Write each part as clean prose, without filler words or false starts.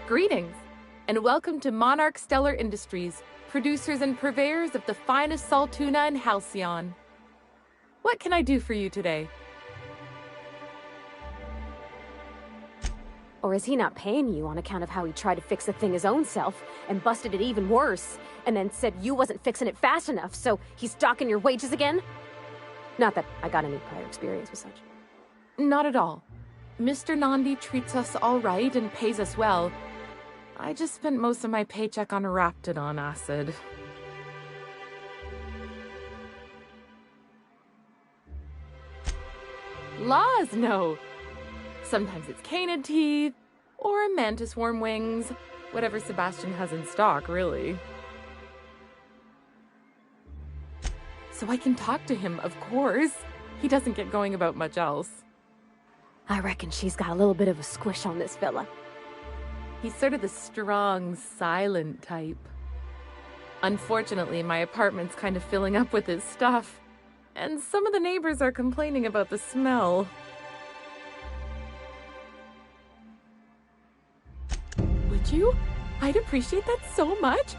Greetings, and welcome to Monarch Stellar Industries, producers and purveyors of the finest salt tuna in Halcyon. What can I do for you today? Or is he not paying you on account of how he tried to fix the thing his own self and busted it even worse, and then said you wasn't fixing it fast enough, so he's docking your wages again? Not that I got any prior experience with such. Not at all. Mr. Nandi treats us all right and pays us well. I just spent most of my paycheck on Raptidon acid. Laws, no. Sometimes it's canid teeth, or mantis worm wings, whatever Sebastian has in stock, really. So I can talk to him, of course. He doesn't get going about much else. I reckon she's got a little bit of a squish on this fella. He's sort of the strong, silent type. Unfortunately, my apartment's kind of filling up with his stuff, and some of the neighbors are complaining about the smell. Would you? I'd appreciate that so much.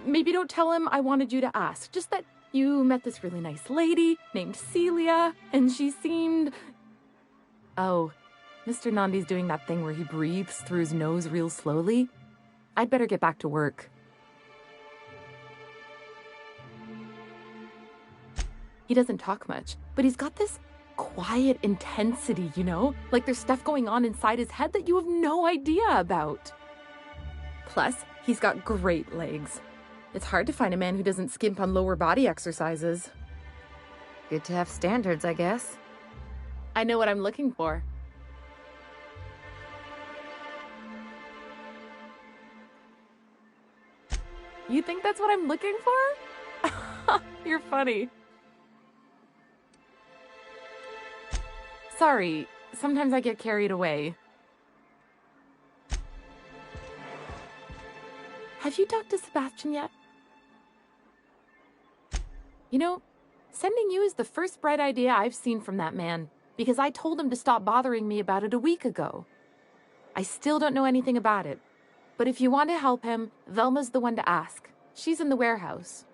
Maybe don't tell him I wanted you to ask, just that you met this really nice lady named Celia, and she seemed... Oh, Mr. Nandi's doing that thing where he breathes through his nose real slowly. I'd better get back to work. He doesn't talk much, but he's got this quiet intensity, you know? Like there's stuff going on inside his head that you have no idea about. Plus, he's got great legs. It's hard to find a man who doesn't skimp on lower body exercises. Good to have standards, I guess. I know what I'm looking for. You think that's what I'm looking for? You're funny. Sorry, sometimes I get carried away. Have you talked to Sebastian yet? You know, sending you is the first bright idea I've seen from that man, because I told him to stop bothering me about it a week ago. I still don't know anything about it, but if you want to help him, Velma's the one to ask. She's in the warehouse.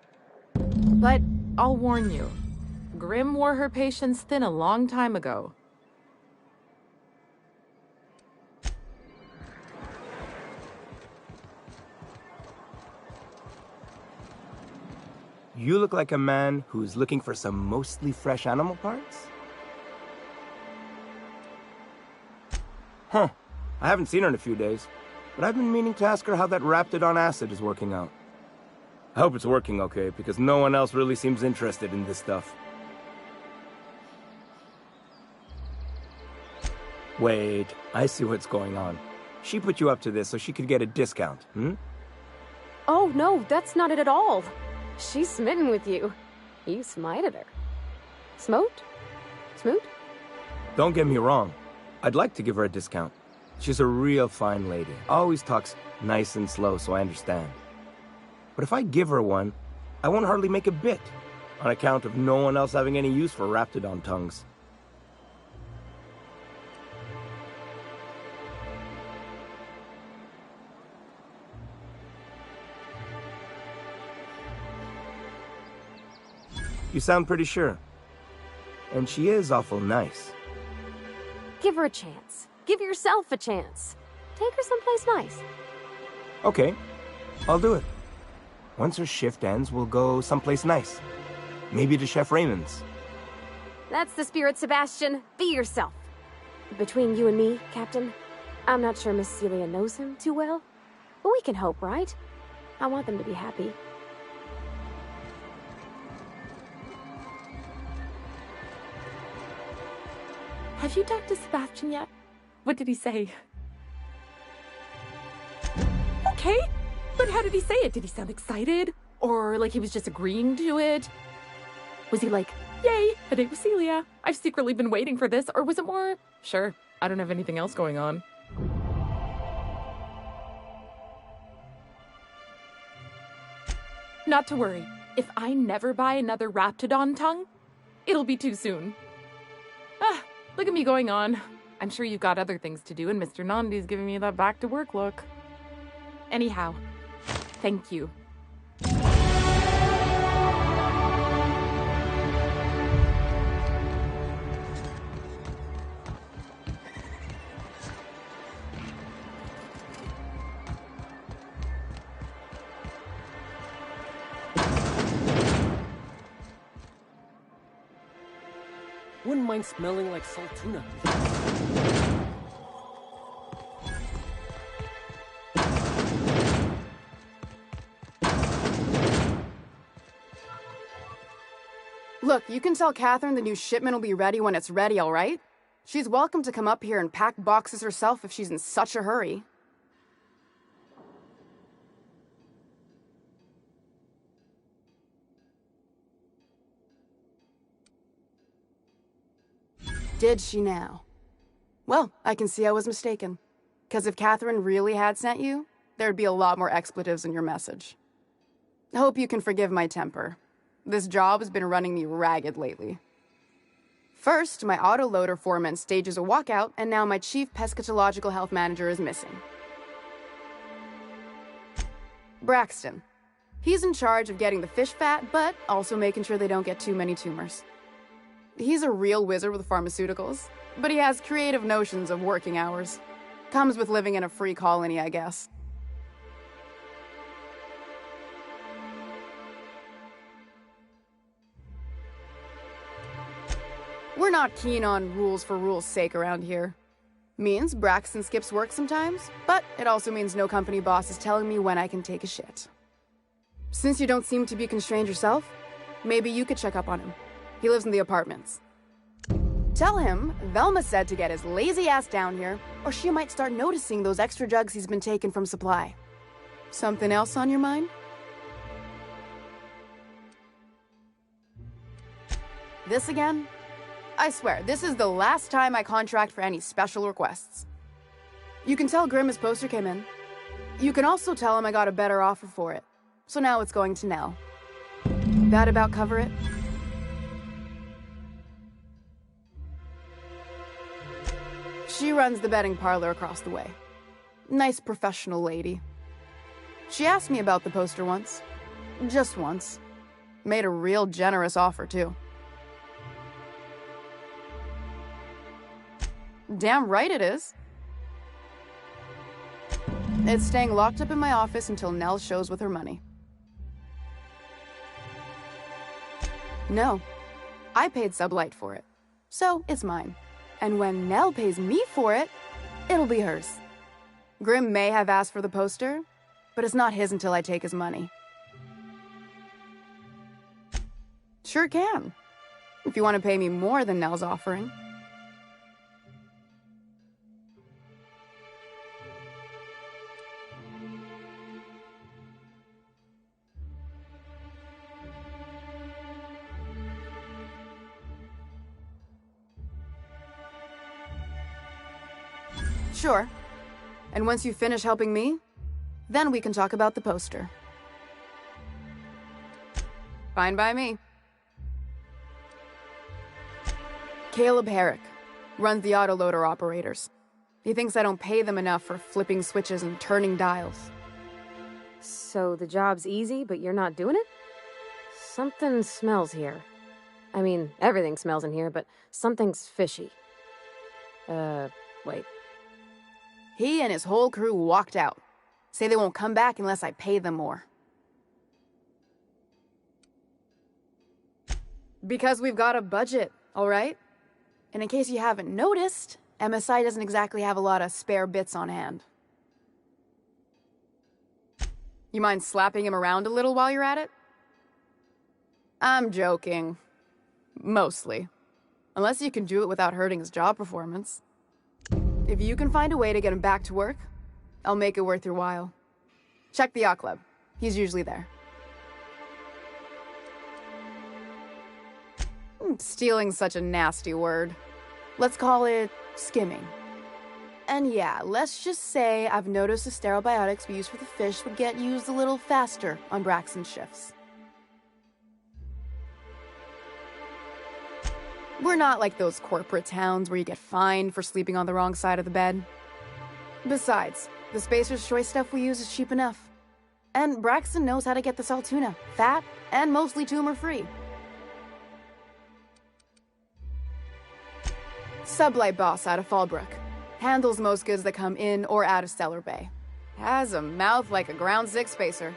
But I'll warn you, Grimm wore her patience thin a long time ago. You look like a man who's looking for some mostly fresh animal parts? Huh. I haven't seen her in a few days, but I've been meaning to ask her how that Raptidon acid is working out. I hope it's working okay, because no one else really seems interested in this stuff. Wait, I see what's going on. She put you up to this so she could get a discount, hmm? Oh, no, that's not it at all. She's smitten with you. You smited her. Smote? Smoot? Don't get me wrong. I'd like to give her a discount. She's a real fine lady. Always talks nice and slow, so I understand. But if I give her one, I won't hardly make a bit, on account of no one else having any use for Raptidon tongues. You sound pretty sure. And she is awful nice. Give her a chance. Give yourself a chance. Take her someplace nice. Okay, I'll do it. Once her shift ends, we'll go someplace nice. Maybe to Chef Raymond's. That's the spirit, Sebastian. Be yourself. Between you and me, Captain, I'm not sure Miss Celia knows him too well, but we can hope, right? I want them to be happy. Have you talked to Sebastian yet? What did he say? Okay, but how did he say it? Did he sound excited? Or like he was just agreeing to it? Was he like, yay, a date with Celia. I've secretly been waiting for this. Or was it more, sure, I don't have anything else going on. Not to worry. If I never buy another Raptidon tongue, it'll be too soon. Ah, look at me going on. I'm sure you've got other things to do, and Mr. Nandi's giving me that back-to-work look. Anyhow, thank you. Wouldn't mind smelling like salt tuna. Look, you can tell Catherine the new shipment will be ready when it's ready, all right? She's welcome to come up here and pack boxes herself if she's in such a hurry. Did she now? Well, I can see I was mistaken. Because if Catherine really had sent you, there'd be a lot more expletives in your message. I hope you can forgive my temper. This job has been running me ragged lately. First, my autoloader foreman stages a walkout, and now my chief pescatological health manager is missing. Braxton. He's in charge of getting the fish fat, but also making sure they don't get too many tumors. He's a real wizard with pharmaceuticals, but he has creative notions of working hours. Comes with living in a free colony, I guess. We're not keen on rules for rules' sake around here. Means Braxton skips work sometimes, but it also means no company boss is telling me when I can take a shit. Since you don't seem to be constrained yourself, maybe you could check up on him. He lives in the apartments. Tell him Velma said to get his lazy ass down here, or she might start noticing those extra drugs he's been taking from supply. Something else on your mind? This again? I swear, this is the last time I contract for any special requests. You can tell Grimm his poster came in. You can also tell him I got a better offer for it. So now it's going to Nell. That about cover it? She runs the betting parlor across the way. Nice professional lady. She asked me about the poster once. Just once. Made a real generous offer, too. Damn right it is. It's staying locked up in my office until Nell shows with her money. No. I paid Sublight for it. So, it's mine. And when Nell pays me for it, it'll be hers. Grimm may have asked for the poster, but it's not his until I take his money. Sure can. If you want to pay me more than Nell's offering. Sure. And once you finish helping me, then we can talk about the poster. Fine by me. Caleb Herrick runs the autoloader operators. He thinks I don't pay them enough for flipping switches and turning dials. So the job's easy, but you're not doing it? Something smells here. I mean, everything smells in here, but something's fishy. Wait. He and his whole crew walked out. Say they won't come back unless I pay them more. Because we've got a budget, all right? And in case you haven't noticed, MSI doesn't exactly have a lot of spare bits on hand. You mind slapping him around a little while you're at it? I'm joking. Mostly. Unless you can do it without hurting his job performance. If you can find a way to get him back to work, I'll make it worth your while. Check the yacht club. He's usually there. Stealing's such a nasty word. Let's call it skimming. And yeah, let's just say I've noticed the sterile biotics we use for the fish would get used a little faster on Braxton's shifts. We're not like those corporate towns where you get fined for sleeping on the wrong side of the bed. Besides, the Spacer's Choice stuff we use is cheap enough. And Braxton knows how to get the Saltuna, fat and mostly tumor-free. Sublight boss out of Fallbrook. Handles most goods that come in or out of Stellar Bay. Has a mouth like a Ground Six Spacer.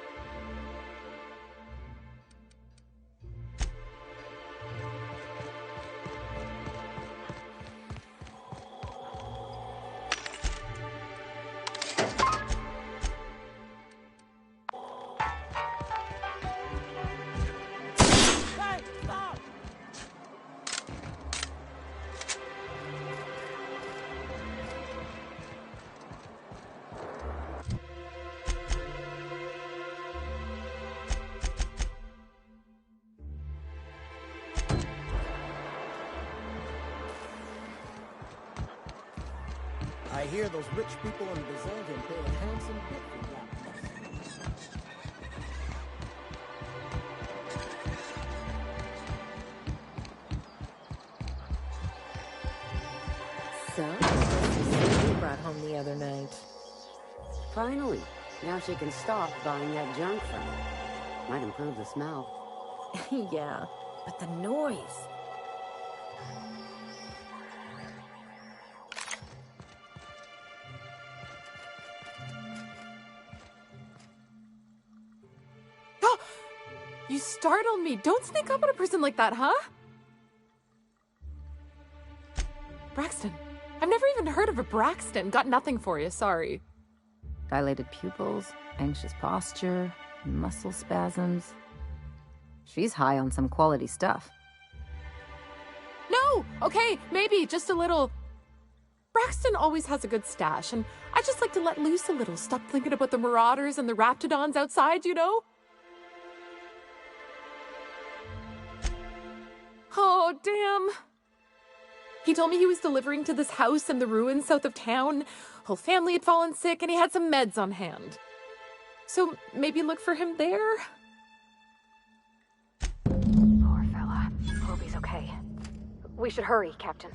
I hear those rich people in Byzantium pay a handsome bit for that. So, what's the stuff you brought home the other night? Finally. Now she can stop buying that junk from him. Might improve the smell. Yeah, but the noise. You startled me. Don't sneak up on a person like that, huh? Braxton. I've never even heard of a Braxton. Got nothing for you, sorry. Dilated pupils, anxious posture, muscle spasms. She's high on some quality stuff. No! Okay, maybe, just a little. Braxton always has a good stash, and I just like to let loose a little. Stop thinking about the marauders and the raptidons outside, you know? Oh, damn. He told me he was delivering to this house in the ruins south of town. Whole family had fallen sick, and he had some meds on hand. So maybe look for him there? Poor fella. Hope he's okay. We should hurry, Captain.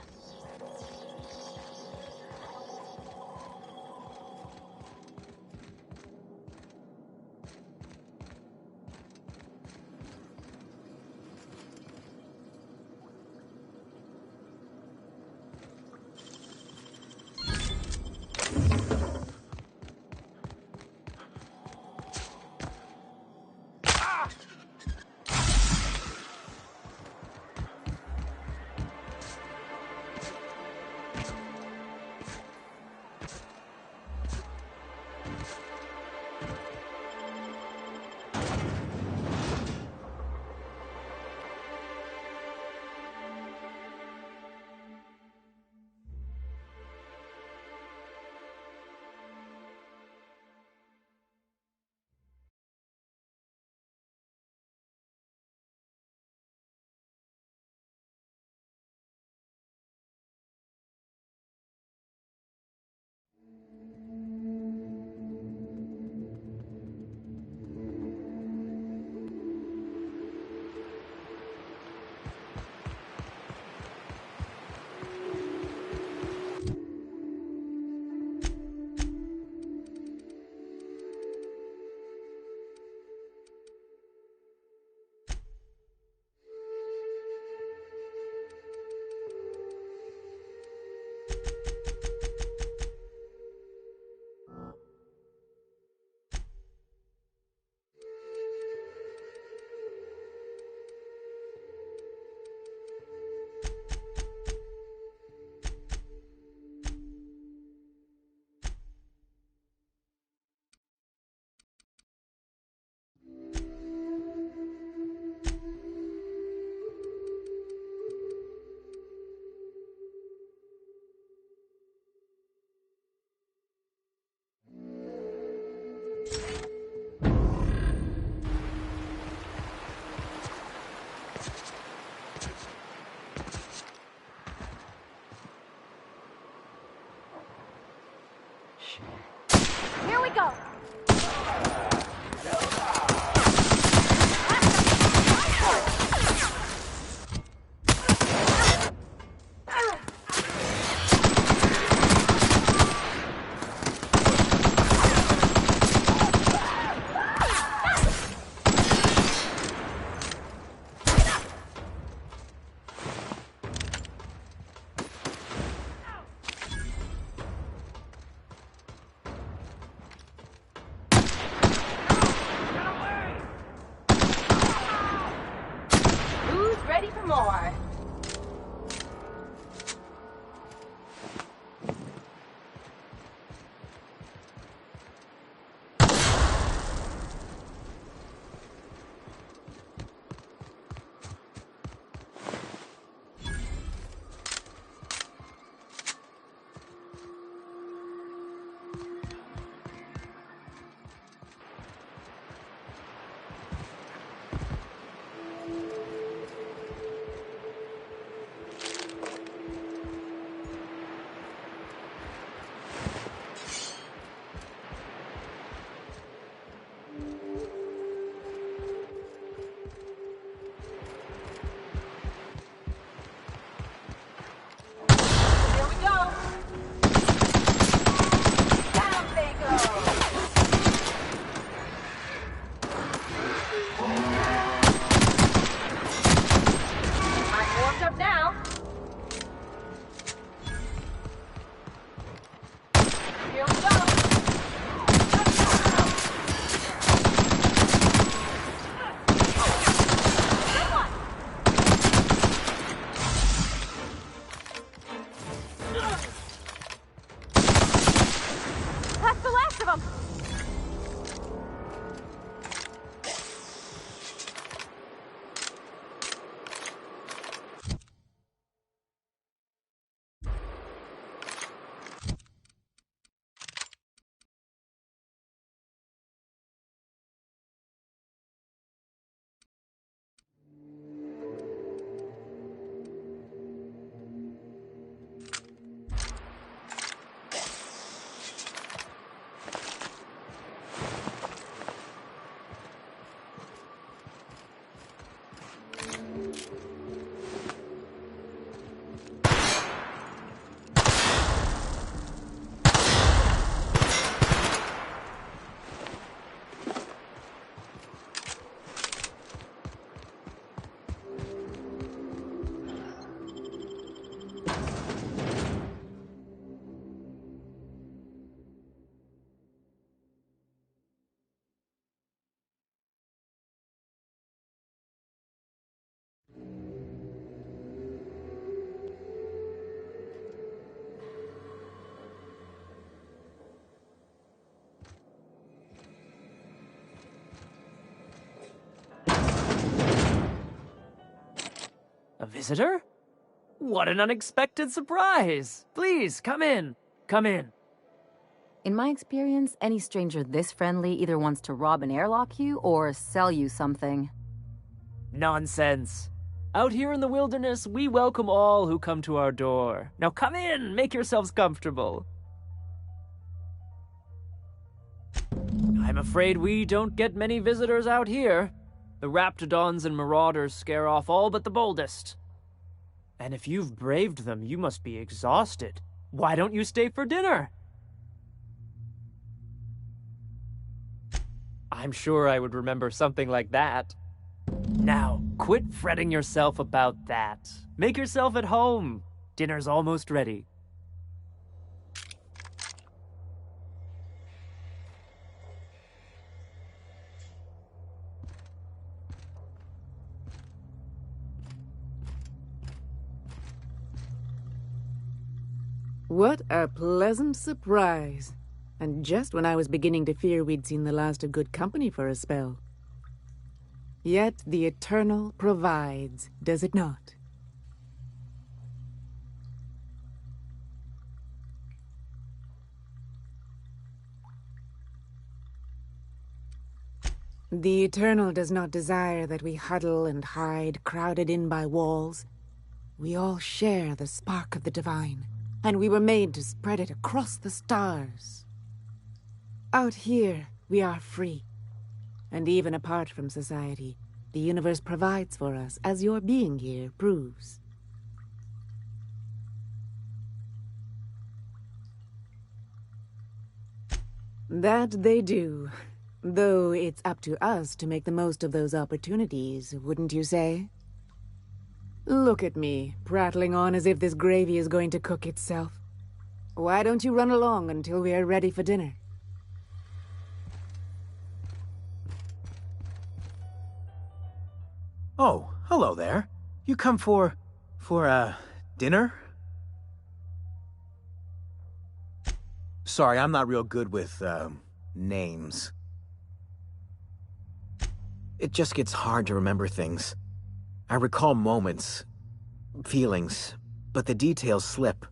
I'm warmed up now. Here we go. That's the last of them. A visitor? What an unexpected surprise! Please, come in. Come in. In my experience, any stranger this friendly either wants to rob and airlock you or sell you something. Nonsense. Out here in the wilderness, we welcome all who come to our door. Now come in, make yourselves comfortable. I'm afraid we don't get many visitors out here. The Raptidons and Marauders scare off all but the boldest. And if you've braved them, you must be exhausted. Why don't you stay for dinner? I'm sure I would remember something like that. Now, quit fretting yourself about that. Make yourself at home. Dinner's almost ready. What a pleasant surprise. And just when I was beginning to fear we'd seen the last of good company for a spell. Yet the Eternal provides, does it not? The Eternal does not desire that we huddle and hide, crowded in by walls. We all share the spark of the divine, and we were made to spread it across the stars. Out here, we are free. And even apart from society, the universe provides for us, as your being here proves. That they do. Though it's up to us to make the most of those opportunities, wouldn't you say? Look at me, prattling on as if this gravy is going to cook itself. Why don't you run along until we are ready for dinner? Oh, hello there. You come for dinner? Sorry, I'm not real good with, names. It just gets hard to remember things. I recall moments, feelings, but the details slip.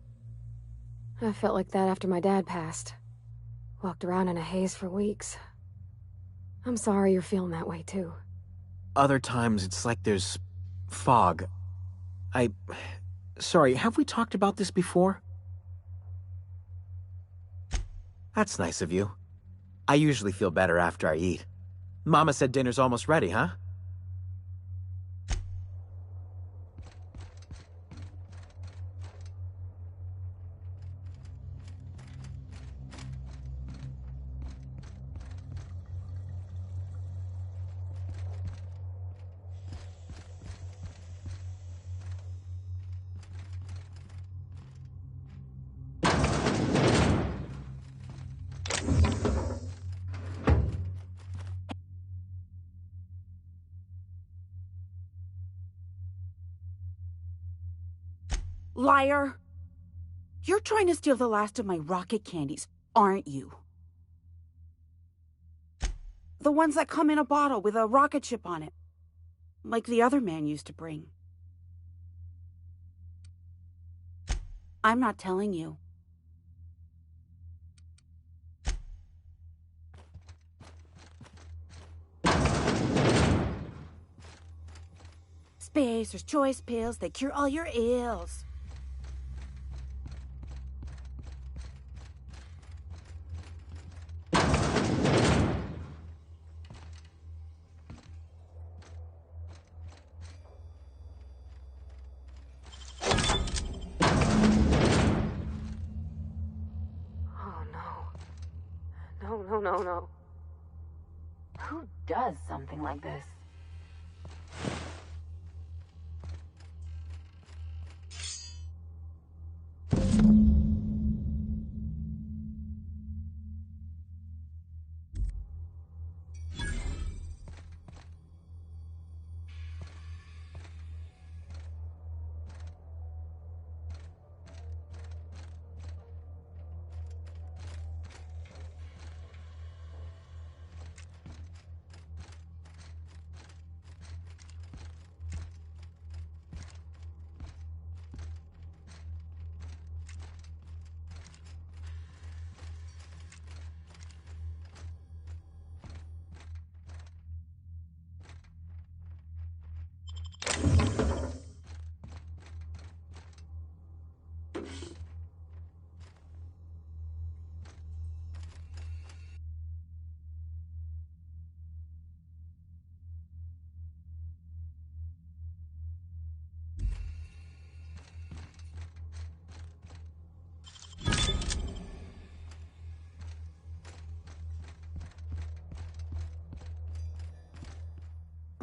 I felt like that after my dad passed. Walked around in a haze for weeks. I'm sorry you're feeling that way, too. Other times, it's like there's fog. Sorry, have we talked about this before? That's nice of you. I usually feel better after I eat. Mama said dinner's almost ready, huh? Liar! You're trying to steal the last of my rocket candies, aren't you? The ones that come in a bottle with a rocket ship on it. Like the other man used to bring. I'm not telling you. Spacer's Choice pills, they cure all your ills. No. Who does something like this?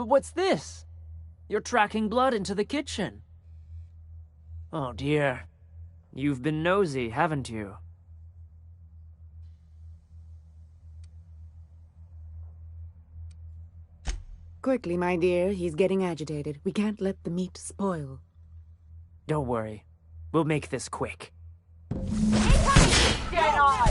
But what's this? You're tracking blood into the kitchen. Oh dear. You've been nosy, haven't you? Quickly, my dear. He's getting agitated. We can't let the meat spoil. Don't worry. We'll make this quick. Get on!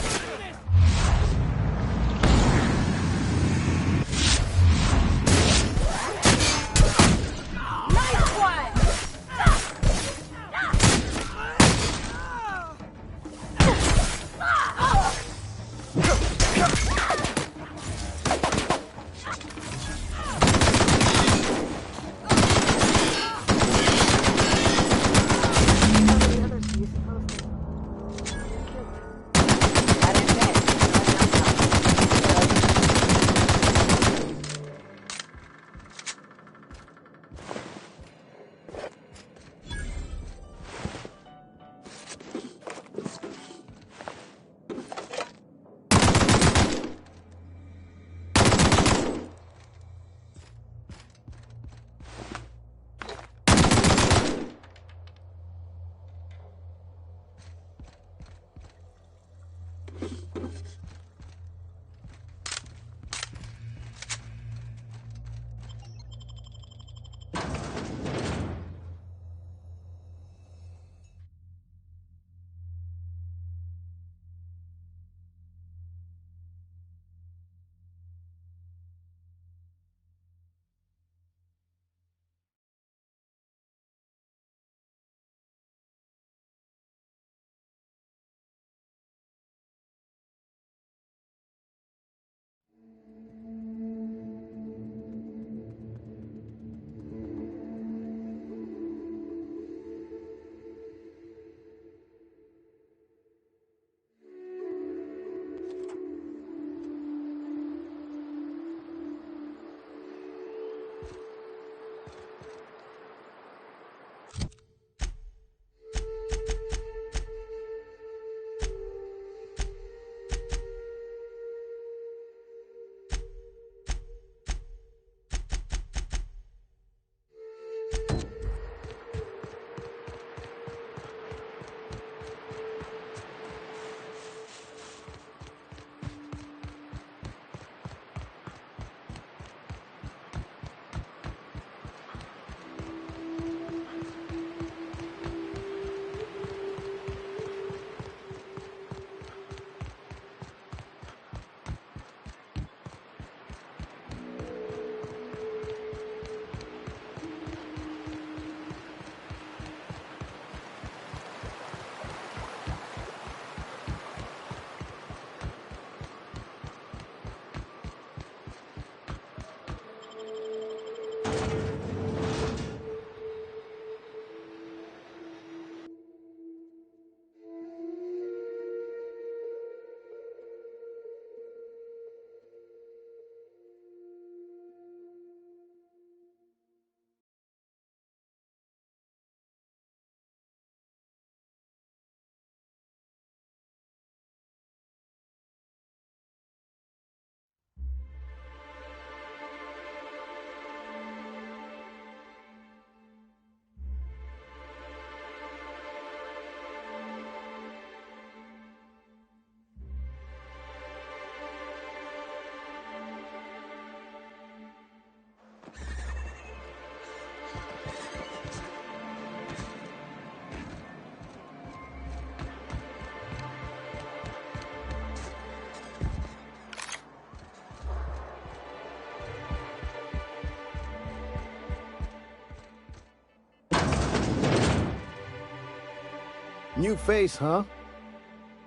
New face, huh?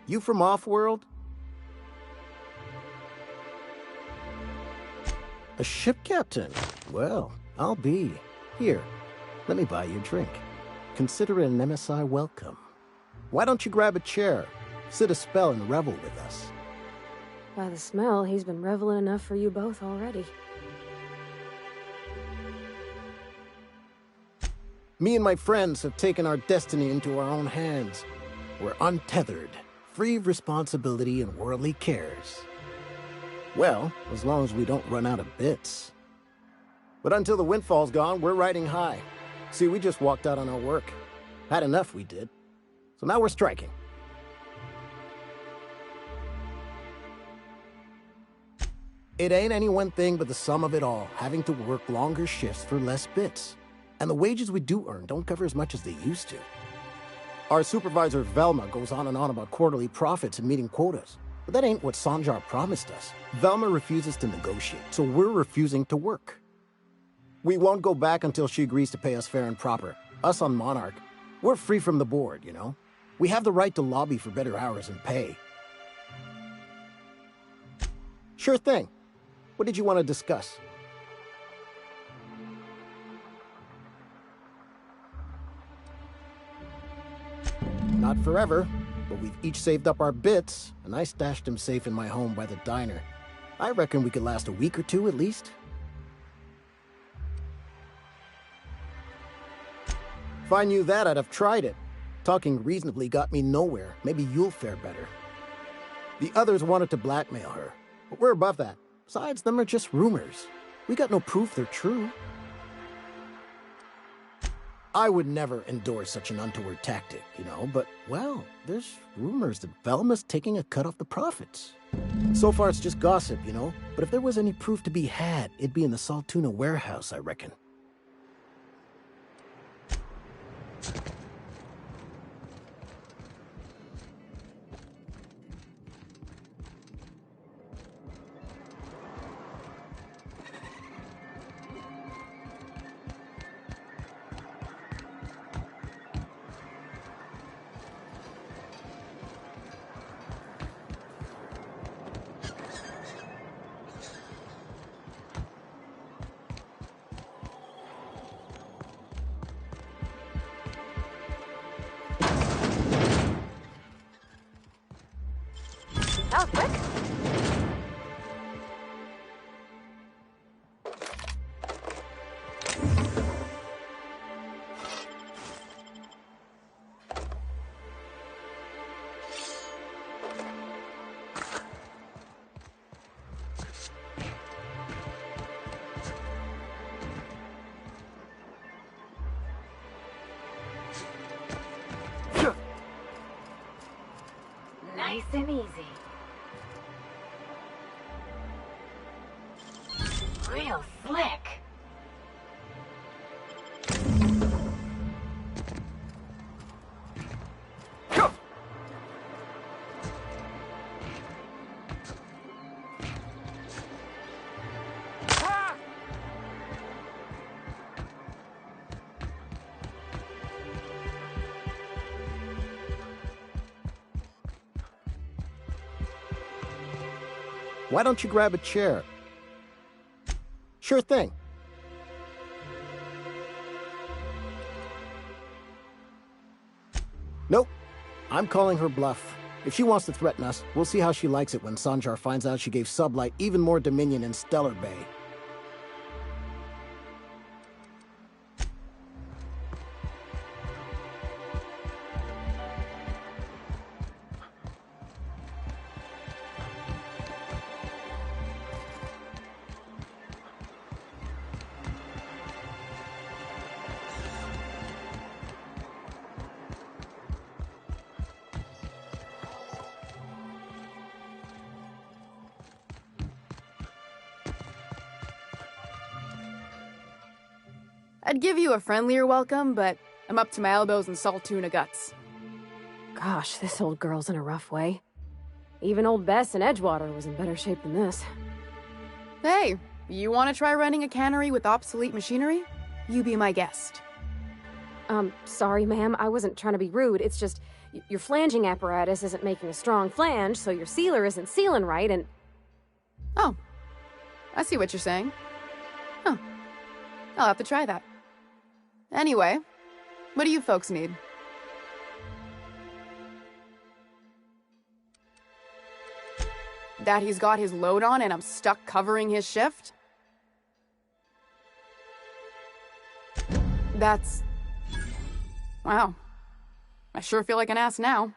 You from Off-World? A ship captain? Well, I'll be. Here, let me buy you a drink. Consider it an MSI welcome. Why don't you grab a chair, sit a spell and revel with us? By the smell, he's been reveling enough for you both already. Me and my friends have taken our destiny into our own hands. We're untethered, free of responsibility and worldly cares. Well, as long as we don't run out of bits. But until the windfall's gone, we're riding high. See, we just walked out on our work. Had enough, we did. So now we're striking. It ain't any one thing but the sum of it all, having to work longer shifts for less bits. And the wages we do earn don't cover as much as they used to. Our supervisor, Velma, goes on and on about quarterly profits and meeting quotas. But that ain't what Sanjar promised us. Velma refuses to negotiate, so we're refusing to work. We won't go back until she agrees to pay us fair and proper. Us on Monarch, we're free from the board, you know? We have the right to lobby for better hours and pay. Sure thing. What did you want to discuss? Not forever, but we've each saved up our bits, and I stashed them safe in my home by the diner. I reckon we could last a week or two at least. If I knew that, I'd have tried it. Talking reasonably got me nowhere. Maybe you'll fare better. The others wanted to blackmail her, but we're above that. Besides, them are just rumors. We got no proof they're true. I would never endorse such an untoward tactic, you know, but, well, there's rumors that Velma's taking a cut off the profits. So far, it's just gossip, you know, but if there was any proof to be had, it'd be in the Saltuna warehouse, I reckon. That was quick. Nice and easy. Real slick. Why don't you grab a chair? Sure thing. Nope. I'm calling her bluff. If she wants to threaten us, we'll see how she likes it when Sanjar finds out she gave Sublight even more dominion in Stellar Bay. I'd give you a friendlier welcome, but I'm up to my elbows in Saltuna guts. Gosh, this old girl's in a rough way. Even old Bess in Edgewater was in better shape than this. Hey, you want to try running a cannery with obsolete machinery? You be my guest. Sorry, ma'am. I wasn't trying to be rude. It's just, your flanging apparatus isn't making a strong flange, so your sealer isn't sealing right, and... Oh, I see what you're saying. Huh. I'll have to try that. Anyway, what do you folks need? That he's got his load on and I'm stuck covering his shift? That's... Wow. I sure feel like an ass now.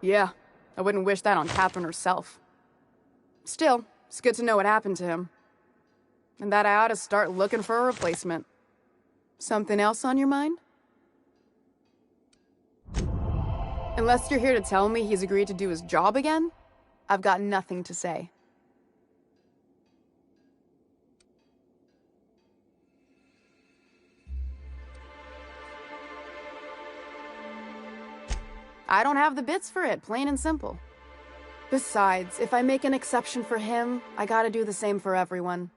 Yeah, I wouldn't wish that on Catherine herself. Still, it's good to know what happened to him. And that I ought to start looking for a replacement. Something else on your mind? Unless you're here to tell me he's agreed to do his job again, I've got nothing to say. I don't have the bits for it, plain and simple. Besides, if I make an exception for him, I gotta do the same for everyone.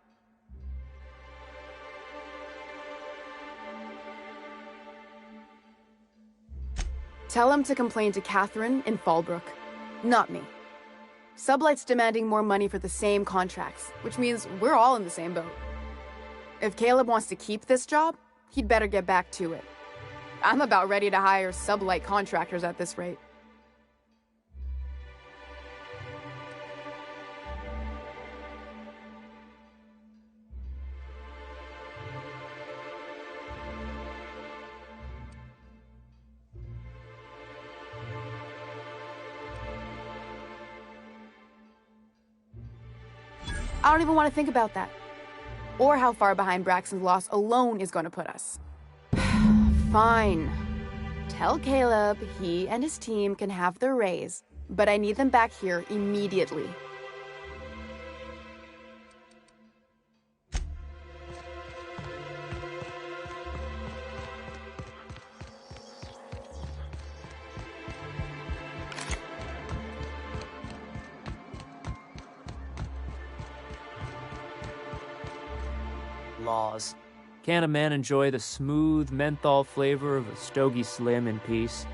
Tell him to complain to Catherine in Fallbrook, not me. Sublight's demanding more money for the same contracts, which means we're all in the same boat. If Caleb wants to keep this job, he'd better get back to it. I'm about ready to hire Sublight contractors at this rate. I don't even want to think about that. Or how far behind Braxton's loss alone is going to put us. Fine. Tell Caleb he and his team can have their raise, but I need them back here immediately. Laws. Can a man enjoy the smooth menthol flavor of a Stogie Slim in peace?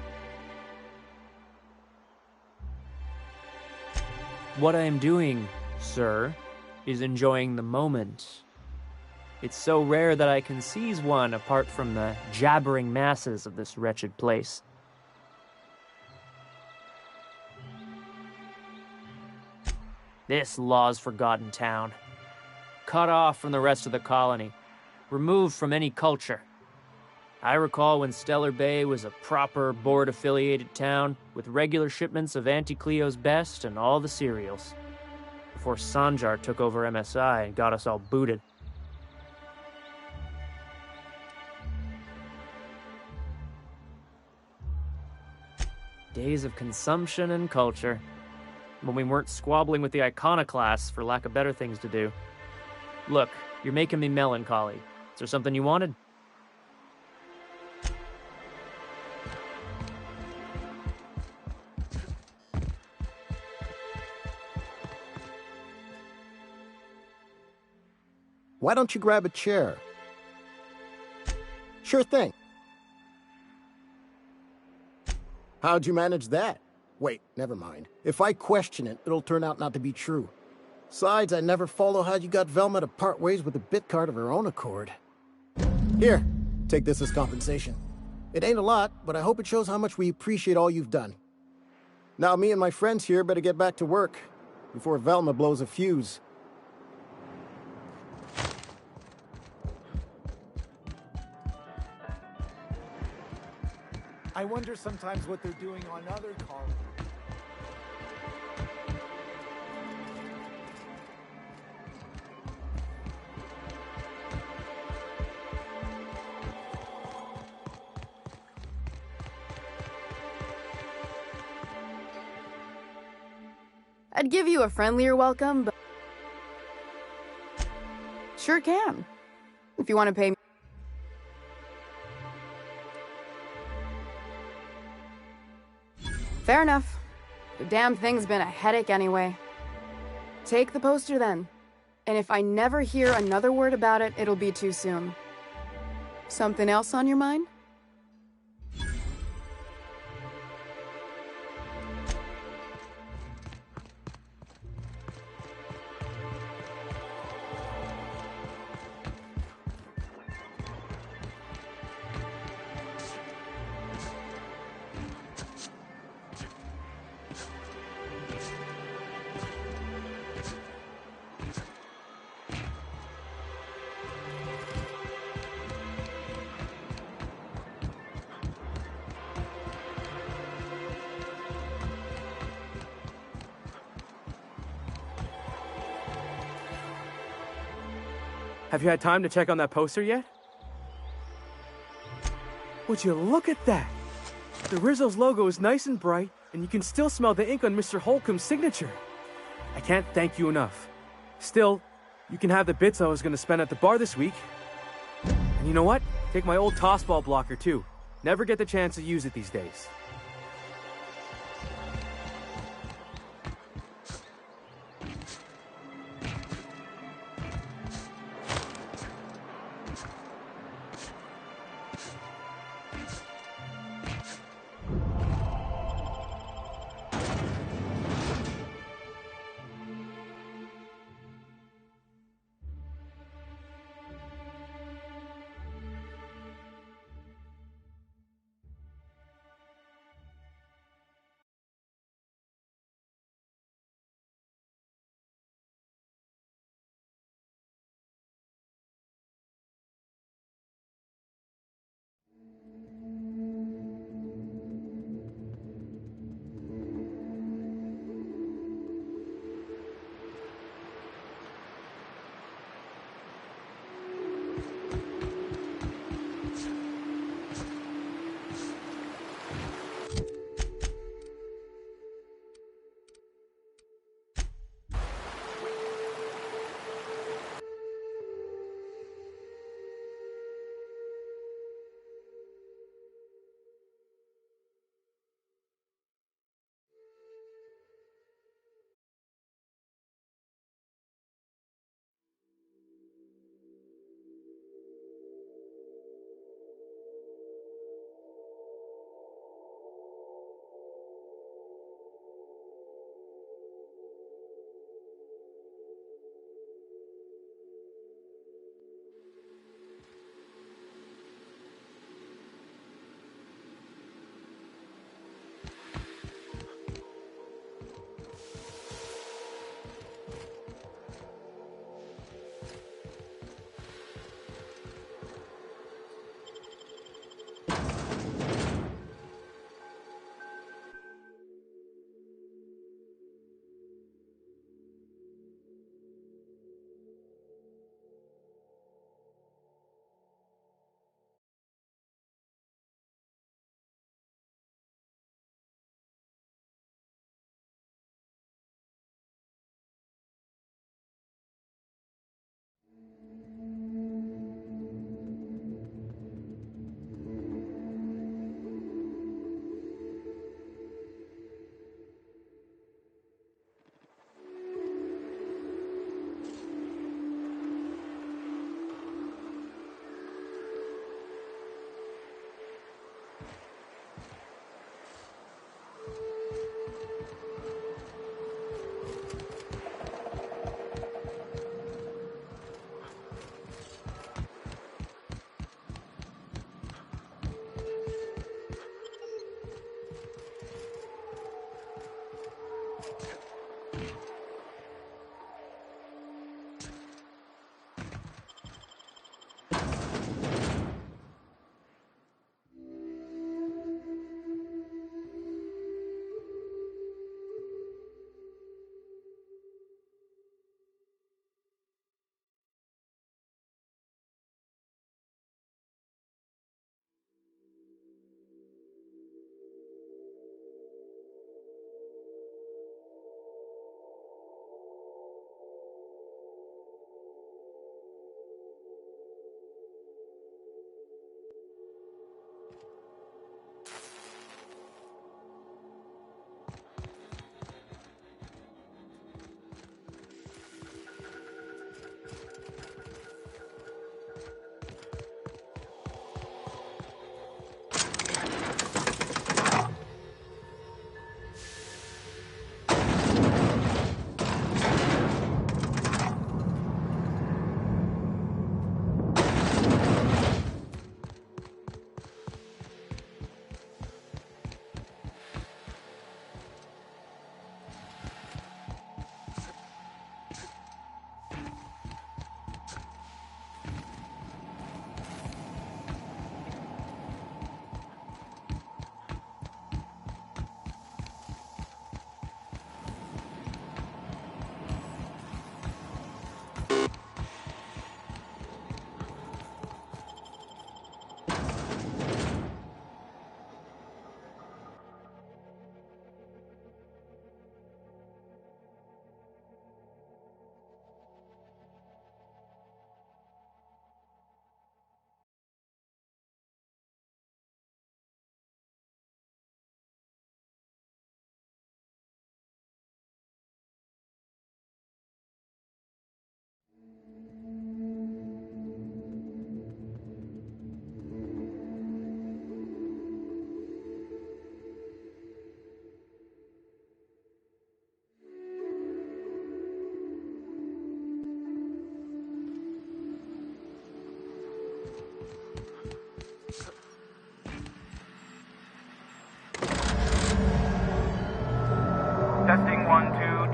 What I am doing, sir, is enjoying the moment. It's so rare that I can seize one apart from the jabbering masses of this wretched place. This law's forgotten town. Cut off from the rest of the colony. Removed from any culture. I recall when Stellar Bay was a proper board-affiliated town with regular shipments of Auntie Cleo's best and all the cereals. Before Sanjar took over MSI and got us all booted. Days of consumption and culture. When we weren't squabbling with the iconoclasts for lack of better things to do. Look, you're making me melancholy. Is there something you wanted? Why don't you grab a chair? Sure thing. How'd you manage that? Wait, never mind. If I question it, it'll turn out not to be true. Besides, I never follow how you got Velma to part ways with a bit card of her own accord. Here, take this as compensation. It ain't a lot, but I hope it shows how much we appreciate all you've done. Now me and my friends here better get back to work before Velma blows a fuse. I wonder sometimes what they're doing on other colonies. I'd give you a friendlier welcome, but... Sure can. If you want to pay me. Fair enough. The damn thing's been a headache anyway. Take the poster then. And if I never hear another word about it, it'll be too soon. Something else on your mind? Have you had time to check on that poster yet? Would you look at that? The Rizzo's logo is nice and bright, and you can still smell the ink on Mr. Holcomb's signature. I can't thank you enough. Still, you can have the bits I was going to spend at the bar this week. And you know what? Take my old tossball blocker, too. Never get the chance to use it these days.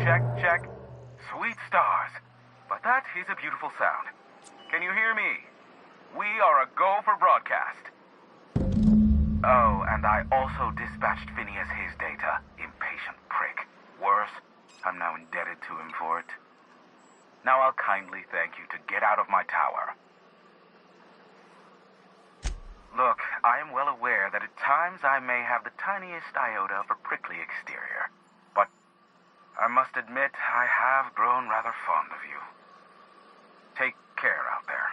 check, check. Sweet stars. But that is a beautiful sound. Can you hear me? We are a go for broadcast. Oh, and I also dispatched Phineas his data. Impatient prick. Worse, I'm now indebted to him for it. Now I'll kindly thank you to get out of my tower. Look, I am well aware that at times I may have the tiniest iota of a prickly exterior. But I must admit I have grown rather fond of you. Take care out there.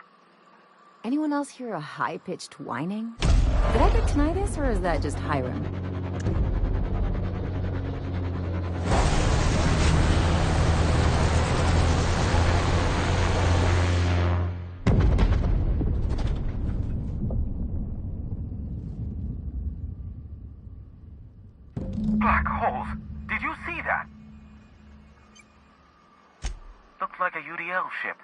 Anyone else hear a high-pitched whining? Did I get tinnitus, or is that just Hiram? Black holes! Did you see that? Looks like a UDL ship.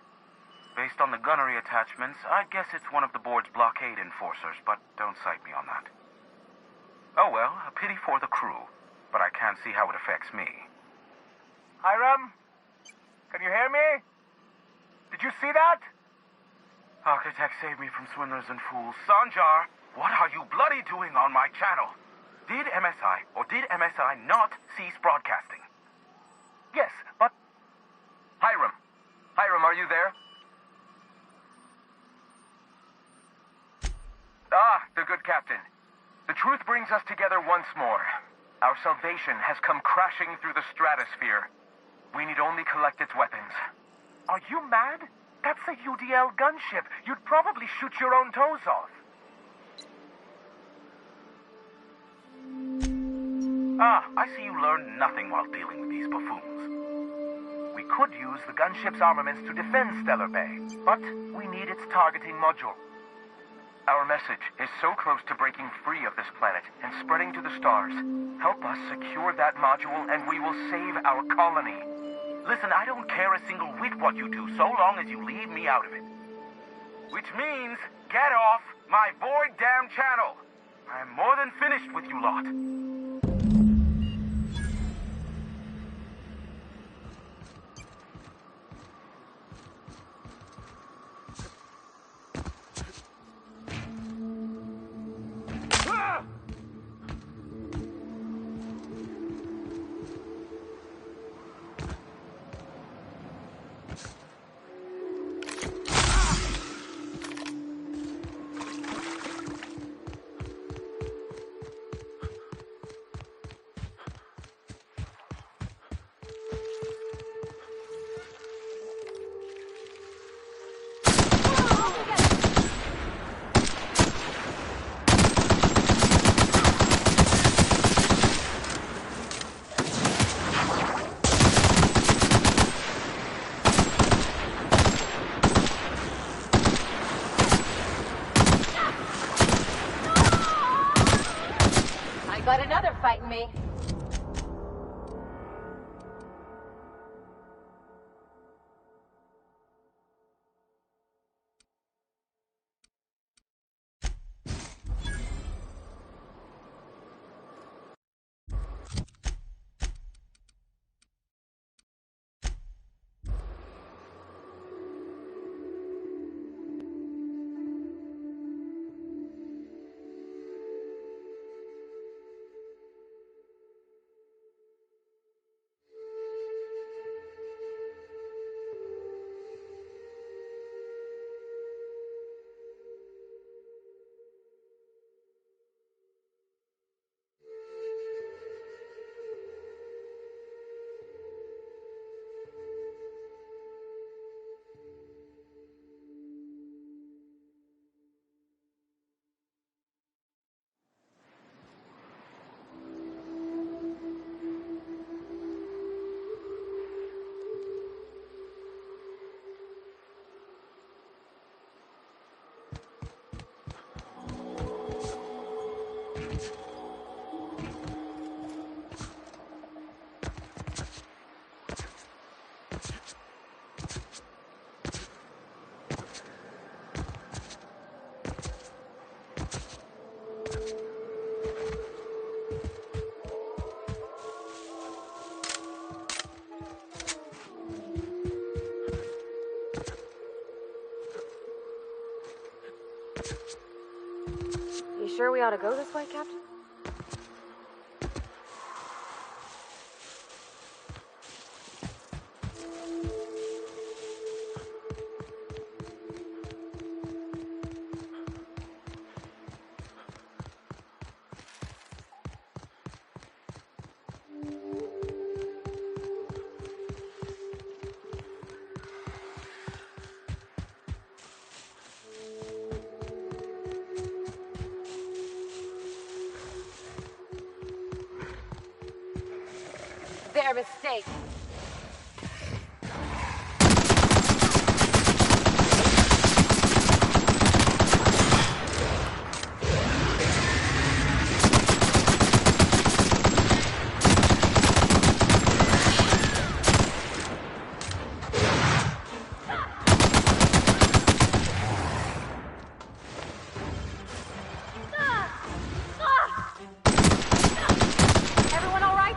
Based on the gunnery attachments, I guess it's one of the board's blockade enforcers, but don't cite me on that. Oh well, a pity for the crew, but I can't see how it affects me. Hiram? Can you hear me? Did you see that? Architect, save me from swindlers and fools. Sanjar, what are you bloody doing on my channel? Did MSI or did MSI not cease broadcasting? Yes, but... Hiram, are you there? Ah, the good captain. The truth brings us together once more. Our salvation has come crashing through the stratosphere. We need only collect its weapons. Are you mad? That's a UDL gunship. You'd probably shoot your own toes off. Ah, I see you learned nothing while dealing with these buffoons. We could use the gunship's armaments to defend Stellar Bay, but we need its targeting module. Our message is so close to breaking free of this planet and spreading to the stars. Help us secure that module and we will save our colony. Listen, I don't care a single whit what you do, so long as you leave me out of it. Which means, get off my void damn channel. I'm more than finished with you lot. Got another fighting me. sure we ought to go this way, Captain? Their mistake. Everyone all right?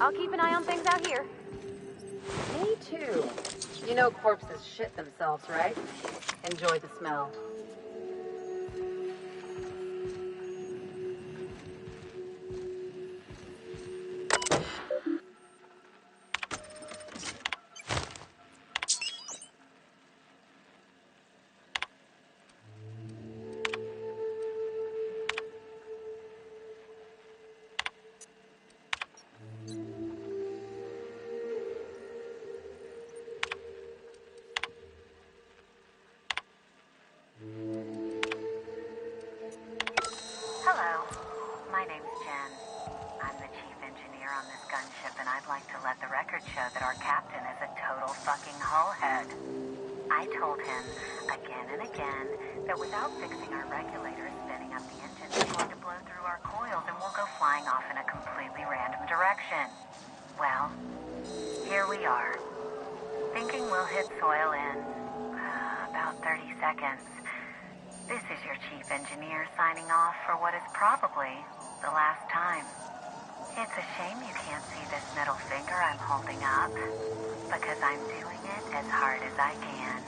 I'll keep an eye on things out here. Me too. You know corpses shit themselves, right? Enjoy the smell. Hello, my name's Jen. I'm the chief engineer on this gunship, and I'd like to let the record show that our captain is a total fucking hullhead. I told him again and again that without fixing our regulators, spinning up the engine is going to blow through our coils and we'll go flying off in a completely random direction. Well, here we are. Thinking we'll hit soil in about 30 seconds. This is your chief engineer signing off for what is probably the last time. It's a shame you can't see this middle finger I'm holding up, because I'm doing it as hard as I can.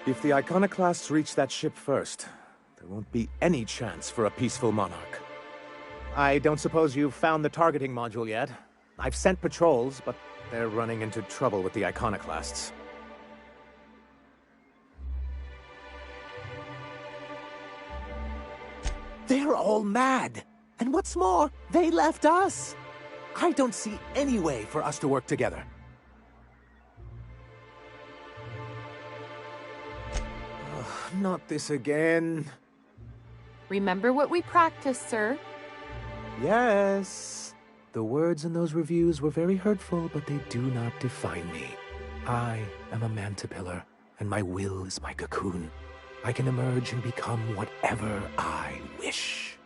If the Iconoclasts reach that ship first, there won't be any chance for a peaceful monarch. I don't suppose you've found the targeting module yet? I've sent patrols, but They're running into trouble with the Iconoclasts. they're all mad. And what's more, they left us. I don't see any way for us to work together. Not this again. Remember what we practiced, sir. Yes. The words in those reviews were very hurtful, but they do not define me. I am a mantipillar, and my will is my cocoon. I can emerge and become whatever I wish.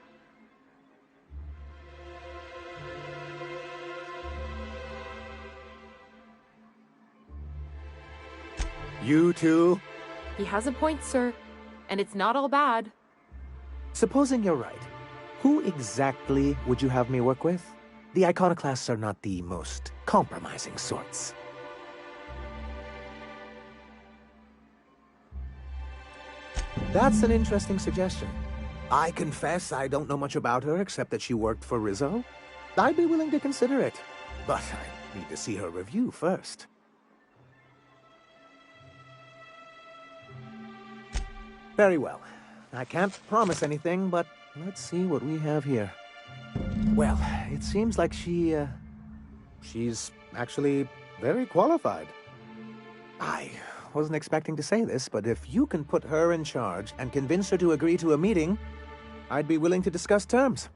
You too? He has a point, sir. And it's not all bad. Supposing you're right, who exactly would you have me work with? The Iconoclasts are not the most compromising sorts. That's an interesting suggestion. I confess I don't know much about her except that she worked for Rizzo. I'd be willing to consider it, but I need to see her review first. Very well. I can't promise anything, but let's see what we have here. Well, it seems like she's actually very qualified. I wasn't expecting to say this, but if you can put her in charge and convince her to agree to a meeting, I'd be willing to discuss terms.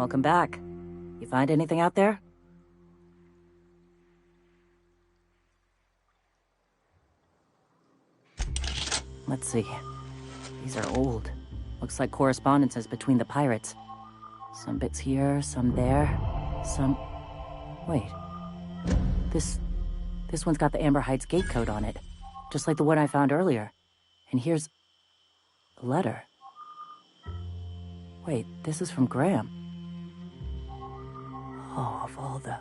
Welcome back. You find anything out there? Let's see. These are old. Looks like correspondences between the pirates. Some bits here, some there, some... Wait. This one's got the Amber Heights gate code on it, just like the one I found earlier. And here's a letter. Wait, this is from Graham. Oh, of all the...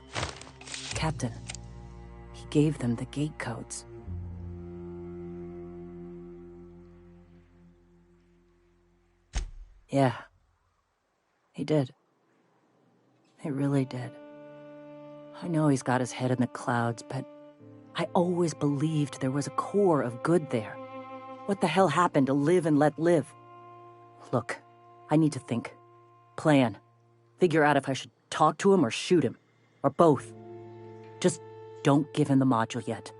Captain. He gave them the gate codes. Yeah. He did. He really did. I know he's got his head in the clouds, but I always believed there was a core of good there. What the hell happened to live and let live? Look, I need to think. Plan. Figure out if I should talk to him or shoot him. Or both. Just don't give him the module yet.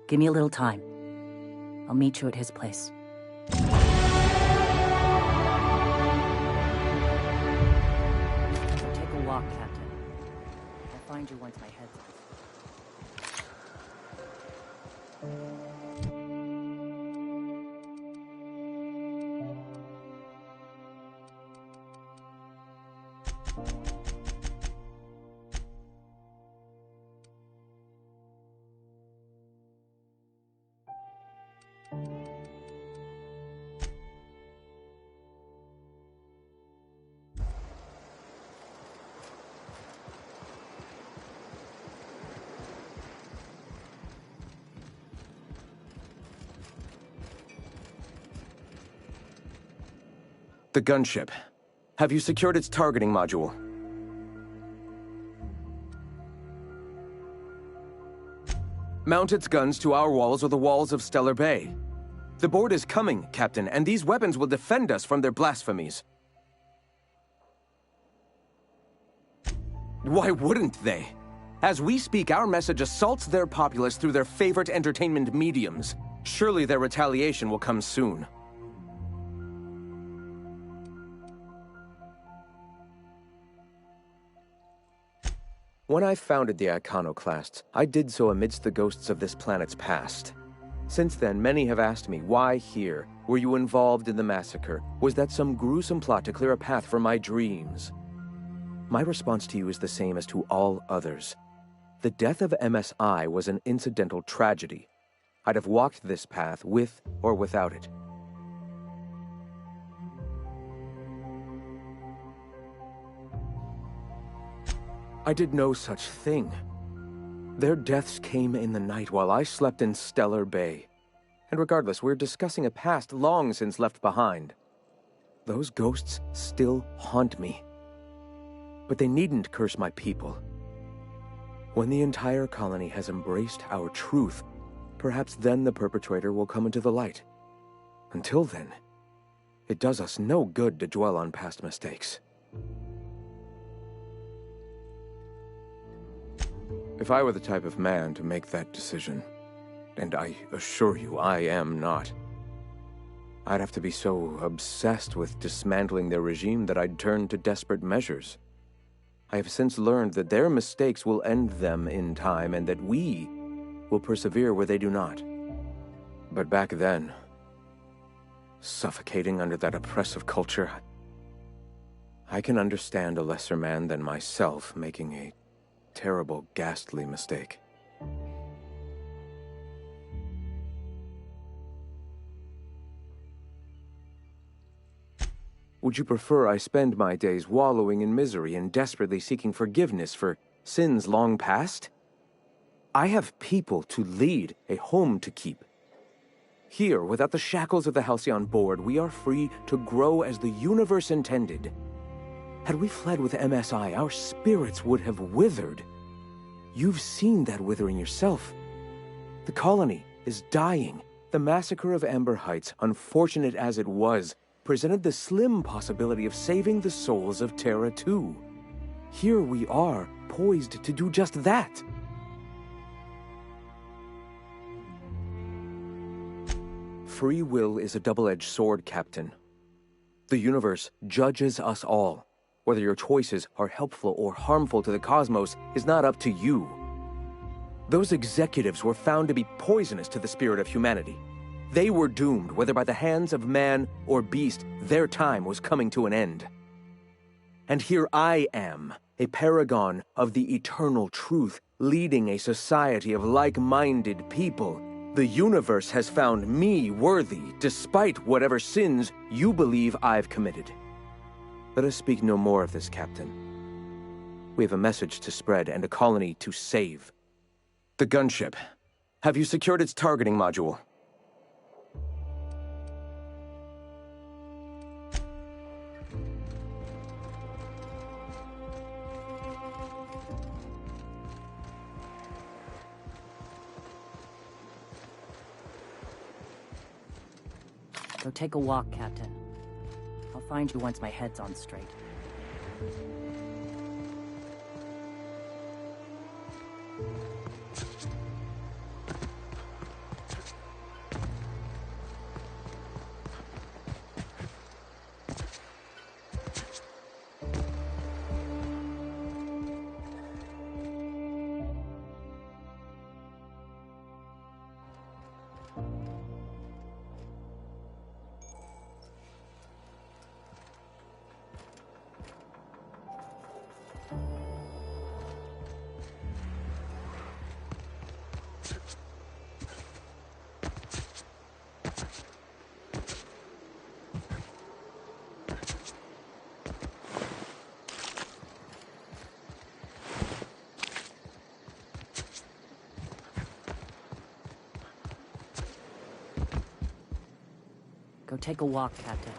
Give me a little time. I'll meet you at his place. Take a walk, Captain. I'll find you once my head's off. The gunship. Have you secured its targeting module? Mount its guns to our walls or the walls of Stellar Bay. The board is coming, Captain, and these weapons will defend us from their blasphemies. Why wouldn't they? As we speak, our message assaults their populace through their favorite entertainment mediums. Surely their retaliation will come soon. When I founded the Iconoclasts, I did so amidst the ghosts of this planet's past. Since then, many have asked me, why here? Were you involved in the massacre? Was that some gruesome plot to clear a path for my dreams? My response to you is the same as to all others. The death of MSI was an incidental tragedy. I'd have walked this path with or without it. I did no such thing. Their deaths came in the night while I slept in Stellar Bay. And regardless, we're discussing a past long since left behind. Those ghosts still haunt me. But they needn't curse my people. When the entire colony has embraced our truth, perhaps then the perpetrator will come into the light. Until then, it does us no good to dwell on past mistakes. If I were the type of man to make that decision, and I assure you I am not, I'd have to be so obsessed with dismantling their regime that I'd turn to desperate measures. I have since learned that their mistakes will end them in time and that we will persevere where they do not. But back then, suffocating under that oppressive culture, I can understand a lesser man than myself making a terrible, ghastly mistake. Would you prefer I spend my days wallowing in misery and desperately seeking forgiveness for sins long past? I have people to lead, a home to keep. Here, without the shackles of the Halcyon board, we are free to grow as the universe intended. Had we fled with MSI, our spirits would have withered. You've seen that withering yourself. The colony is dying. The massacre of Amber Heights, unfortunate as it was, presented the slim possibility of saving the souls of Terra 2. Here we are, poised to do just that. Free will is a double-edged sword, Captain. The universe judges us all. Whether your choices are helpful or harmful to the cosmos is not up to you. Those executives were found to be poisonous to the spirit of humanity. They were doomed, whether by the hands of man or beast. Their time was coming to an end. And here I am, a paragon of the eternal truth, leading a society of like-minded people. The universe has found me worthy, despite whatever sins you believe I've committed. Let us speak no more of this, Captain. We have a message to spread and a colony to save. The gunship. Have you secured its targeting module? Go take a walk, Captain. I'll find you once my head's on straight. Go take a walk, Captain.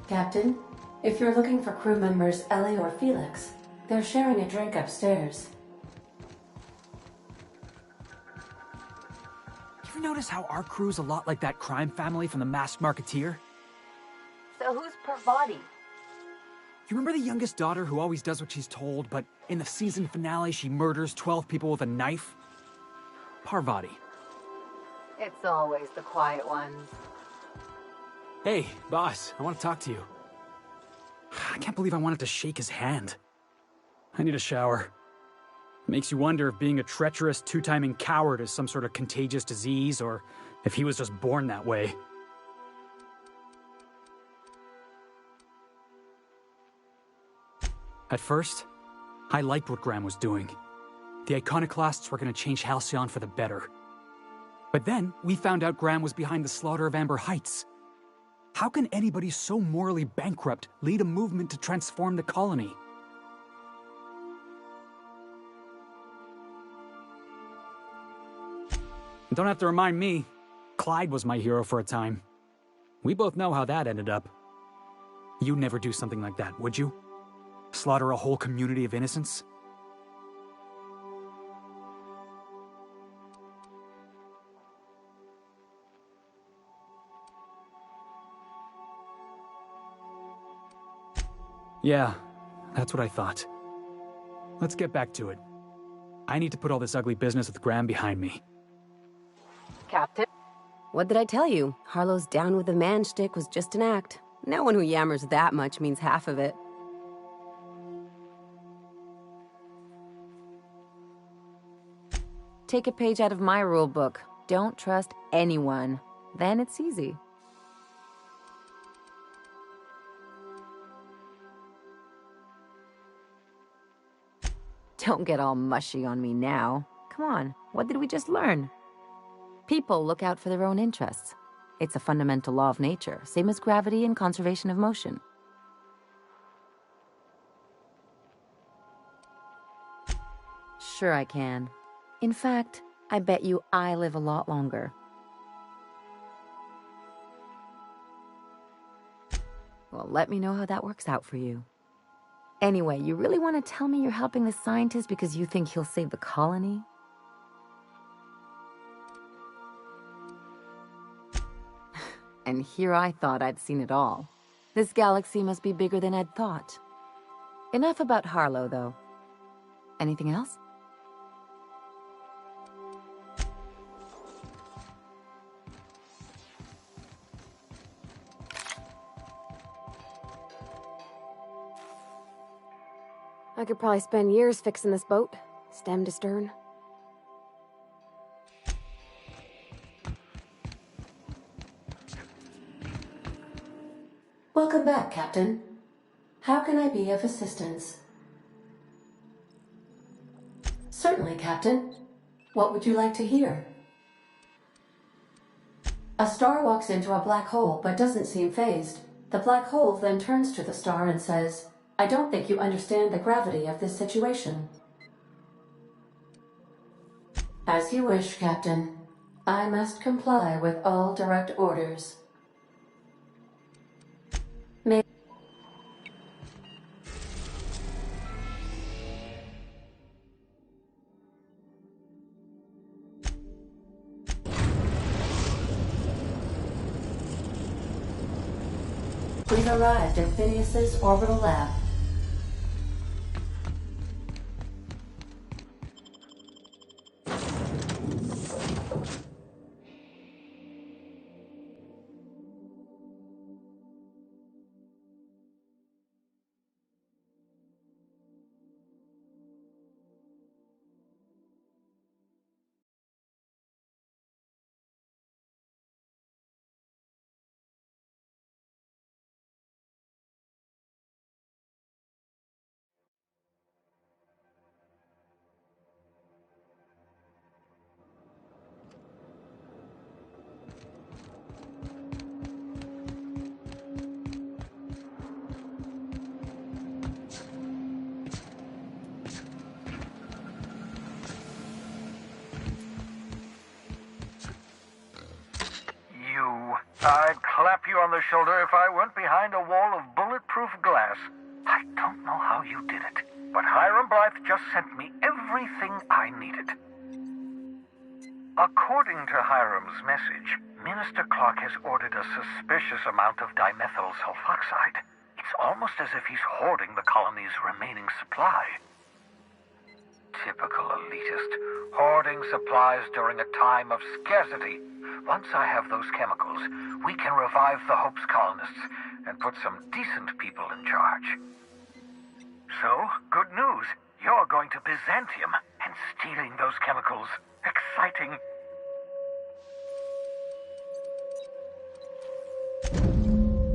Captain, if you're looking for crew members Ellie or Felix, they're sharing a drink upstairs. You ever notice how our crew's a lot like that crime family from The Masked Marketeer? So who's Parvati? You remember the youngest daughter who always does what she's told, but in the season finale she murders 12 people with a knife? Parvati. It's always the quiet ones. Hey, boss, I want to talk to you. I can't believe I wanted to shake his hand. I need a shower. Makes you wonder if being a treacherous, two-timing coward is some sort of contagious disease, or if he was just born that way. At first, I liked what Graham was doing. The Iconoclasts were going to change Halcyon for the better. But then, we found out Graham was behind the slaughter of Amber Heights. How can anybody so morally bankrupt lead a movement to transform the colony? Don't have to remind me. Clyde was my hero for a time. We both know how that ended up. You'd never do something like that, would you? Slaughter a whole community of innocents? Yeah, that's what I thought. Let's get back to it. I need to put all this ugly business with Graham behind me. Captain? What did I tell you? Harlow's down with the man shtick was just an act. No one who yammers that much means half of it. Take a page out of my rule book. Don't trust anyone. Then it's easy. Don't get all mushy on me now. Come on, what did we just learn? People look out for their own interests. It's a fundamental law of nature, same as gravity and conservation of motion. Sure I can. In fact, I bet you I live a lot longer. Well, let me know how that works out for you. Anyway, you really want to tell me you're helping the scientist because you think he'll save the colony? And here I thought I'd seen it all. This galaxy must be bigger than I'd thought. Enough about Harlow, though. Anything else? I could probably spend years fixing this boat, stem to stern. Welcome back, Captain. How can I be of assistance? Certainly, Captain. What would you like to hear? A star walks into a black hole but doesn't seem phased. The black hole then turns to the star and says, "I don't think you understand the gravity of this situation." As you wish, Captain. I must comply with all direct orders. May We've arrived at Phineas's orbital lab. I'd clap you on the shoulder if I weren't behind a wall of bulletproof glass. I don't know how you did it, but Hiram Blythe just sent me everything I needed. According to Hiram's message, Minister Clark has ordered a suspicious amount of dimethyl sulfoxide. It's almost as if he's hoarding the colony's remaining supply. Typical elitist, hoarding supplies during a time of scarcity. Once I have those chemicals, we can revive the Hope's colonists and put some decent people in charge. So, good news. You're going to Byzantium and stealing those chemicals. Exciting.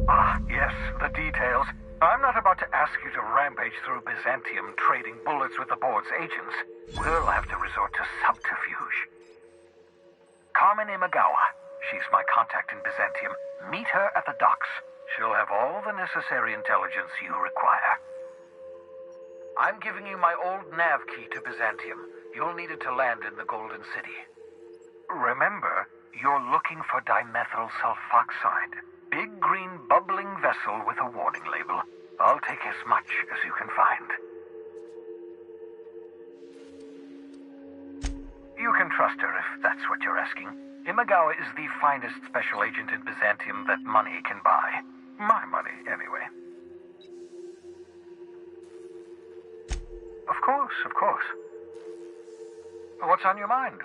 Ah, yes, the details. I'm not about to ask you to rampage through Byzantium trading bullets with the board's agents. We'll have to resort to subterfuge. Carmen Imagawa. She's my contact in Byzantium. Meet her at the docks. She'll have all the necessary intelligence you require. I'm giving you my old nav key to Byzantium. You'll need it to land in the Golden City. Remember, you're looking for dimethyl sulfoxide. Big green bubbling vessel with a warning label. I'll take as much as you can find. You can trust her if that's what you're asking. Imagawa is the finest special agent in Byzantium that money can buy. My money, anyway. Of course, of course. What's on your mind?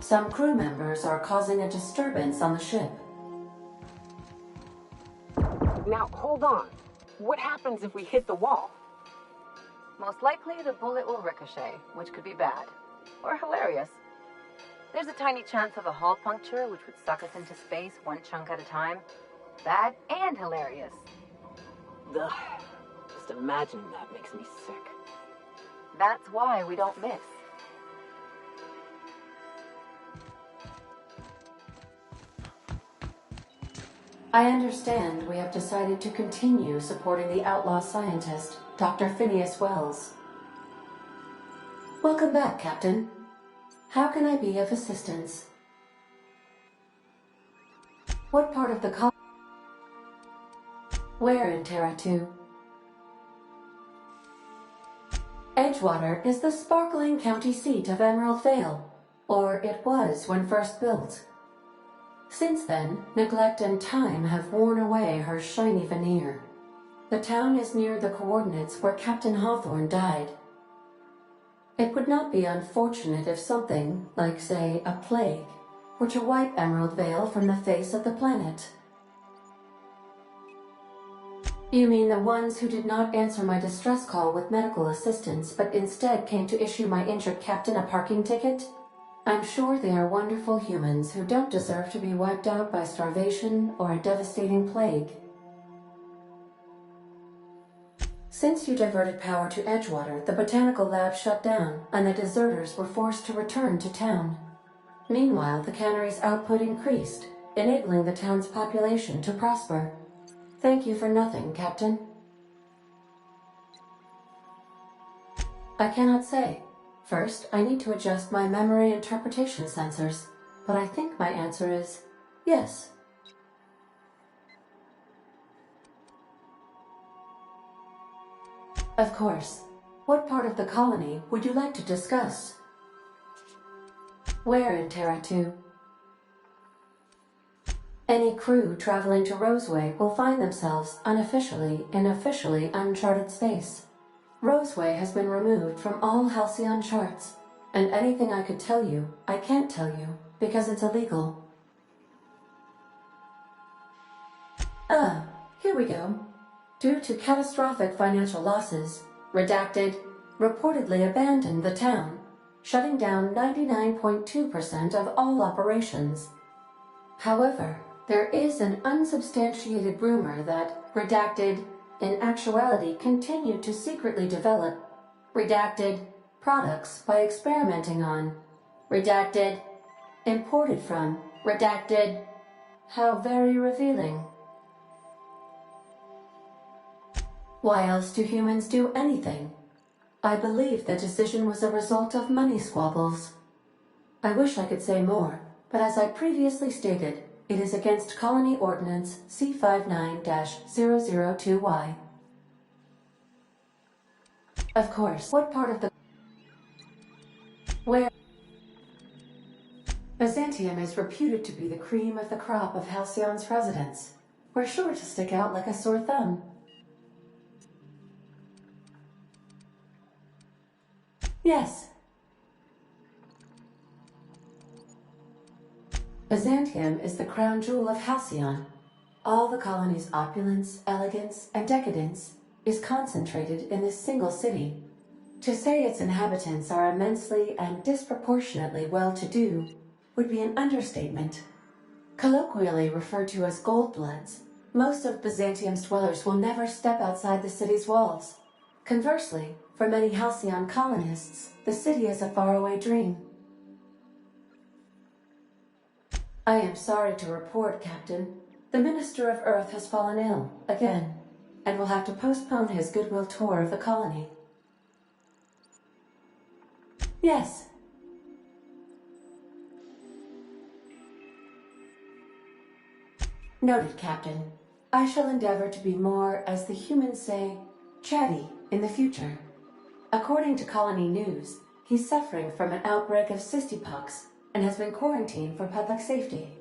Some crew members are causing a disturbance on the ship. Now, hold on. What happens if we hit the wall? Most likely, the bullet will ricochet, which could be bad. Or hilarious. There's a tiny chance of a hull puncture, which would suck us into space one chunk at a time. Bad and hilarious. Ugh. Just imagining that makes me sick. That's why we don't miss. I understand we have decided to continue supporting the outlaw scientist, Dr. Phineas Wells. Welcome back, Captain. How can I be of assistance? What part of the Where in Terra 2? Edgewater is the sparkling county seat of Emerald Vale, or it was when first built. Since then, neglect and time have worn away her shiny veneer. The town is near the coordinates where Captain Hawthorne died. It would not be unfortunate if something, like say, a plague, were to wipe Emerald Vale from the face of the planet. You mean the ones who did not answer my distress call with medical assistance, but instead came to issue my injured captain a parking ticket? I'm sure they are wonderful humans who don't deserve to be wiped out by starvation or a devastating plague. Since you diverted power to Edgewater, the botanical lab shut down, and the deserters were forced to return to town. Meanwhile, the cannery's output increased, enabling the town's population to prosper. Thank you for nothing, Captain. I cannot say. First, I need to adjust my memory interpretation sensors, but I think my answer is yes. Of course. What part of the colony would you like to discuss? Where in Terra 2? Any crew traveling to Roseway will find themselves unofficially in officially uncharted space. Roseway has been removed from all Halcyon charts, and anything I could tell you, I can't tell you, because it's illegal. Here we go. Due to catastrophic financial losses, Redacted reportedly abandoned the town, shutting down 99.2% of all operations. However, there is an unsubstantiated rumor that Redacted, in actuality, continued to secretly develop Redacted products by experimenting on Redacted, imported from Redacted. How very revealing. Why else do humans do anything? I believe the decision was a result of money squabbles. I wish I could say more, but as I previously stated, it is against Colony Ordinance C59-002Y. Of course, what part of the... Where... Byzantium is reputed to be the cream of the crop of Halcyon's residents. We're sure to stick out like a sore thumb. Yes. Byzantium is the crown jewel of Halcyon. All the colony's opulence, elegance, and decadence is concentrated in this single city. To say its inhabitants are immensely and disproportionately well-to-do would be an understatement. Colloquially referred to as gold-bloods, most of Byzantium's dwellers will never step outside the city's walls. Conversely, for many Halcyon colonists, the city is a faraway dream. I am sorry to report, Captain. The Minister of Earth has fallen ill, again, and will have to postpone his goodwill tour of the colony. Yes. Noted, Captain. I shall endeavor to be more, as the humans say, chatty in the future. According to Colony News, he's suffering from an outbreak of cystipox and has been quarantined for public safety.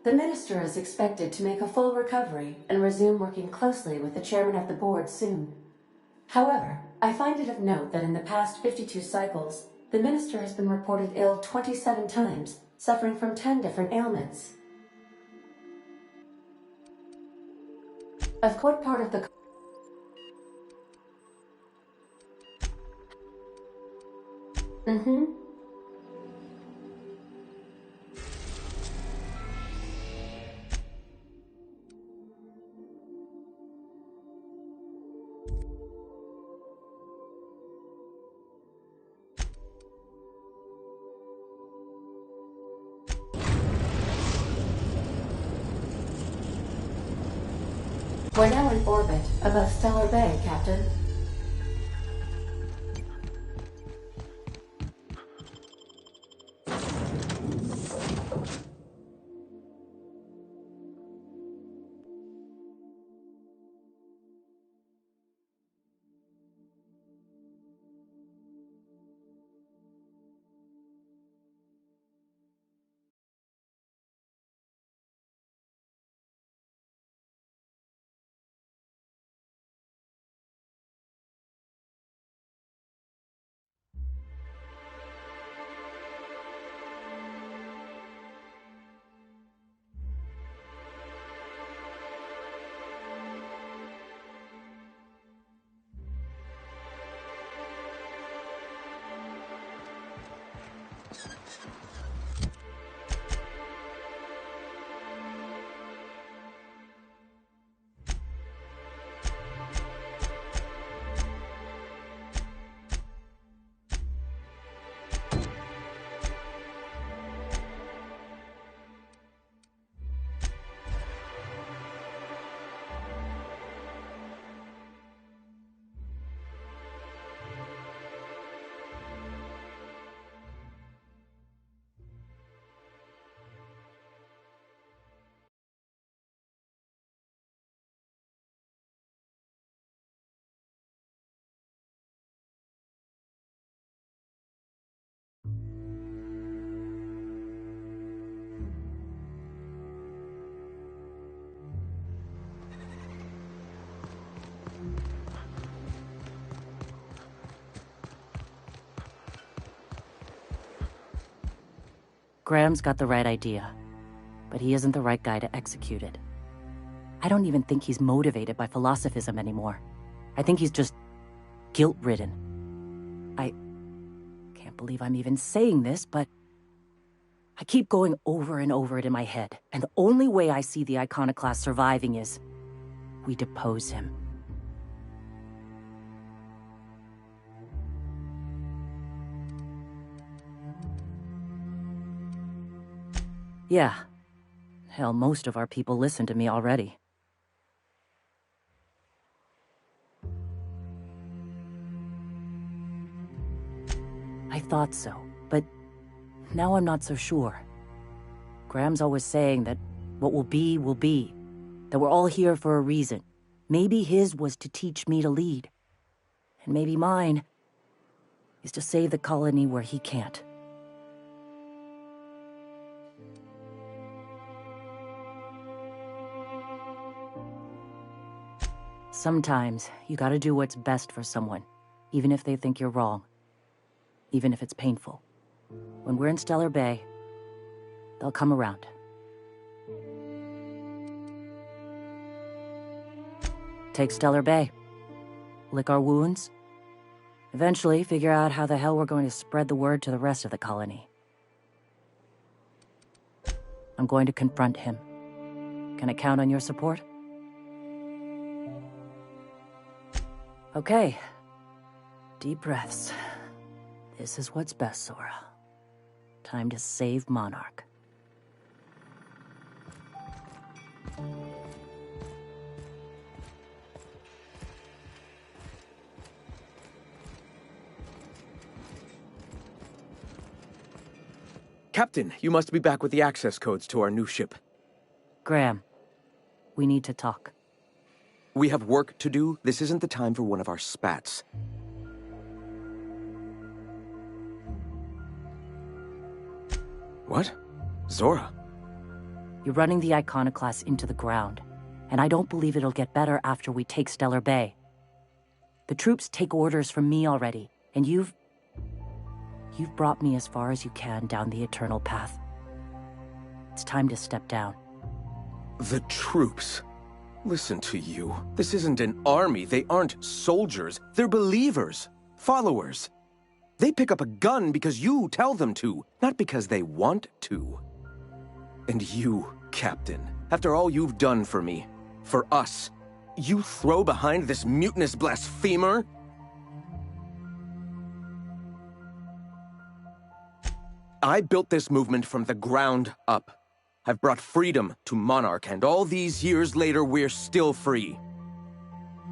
The Minister is expected to make a full recovery and resume working closely with the Chairman of the Board soon. However, I find it of note that in the past 52 cycles, the Minister has been reported ill 27 times, suffering from 10 different ailments. Of what part of the... Mm-hmm. We're now in orbit above Stellar Bay, Captain. Graham's got the right idea, but he isn't the right guy to execute it. I don't even think he's motivated by philosophism anymore. I think he's just guilt-ridden. I can't believe I'm even saying this, but I keep going over and over it in my head, and the only way I see the Iconoclast surviving is we depose him. Yeah. Hell, most of our people listen to me already. I thought so, but now I'm not so sure. Graham's always saying that what will be, that we're all here for a reason. Maybe his was to teach me to lead. And maybe mine is to save the colony where he can't. Sometimes you gotta do what's best for someone, even if they think you're wrong. Even if it's painful. When we're in Stellar Bay, they'll come around. Take Stellar Bay. Lick our wounds. Eventually figure out how the hell we're going to spread the word to the rest of the colony. I'm going to confront him. Can I count on your support? Okay. Deep breaths. This is what's best, Zora. Time to save Monarch. Captain, you must be back with the access codes to our new ship. Graham, we need to talk. We have work to do. This isn't the time for one of our spats. What? Zora? You're running the Iconoclast into the ground, and I don't believe it'll get better after we take Stellar Bay. The troops take orders from me already, and you've brought me as far as you can down the Eternal Path. It's time to step down. The troops? Listen to you. This isn't an army. They aren't soldiers. They're believers. Followers. They pick up a gun because you tell them to, not because they want to. And you, Captain, after all you've done for me, for us, you throw behind this mutinous blasphemer? I built this movement from the ground up. I've brought freedom to Monarch, and all these years later, we're still free.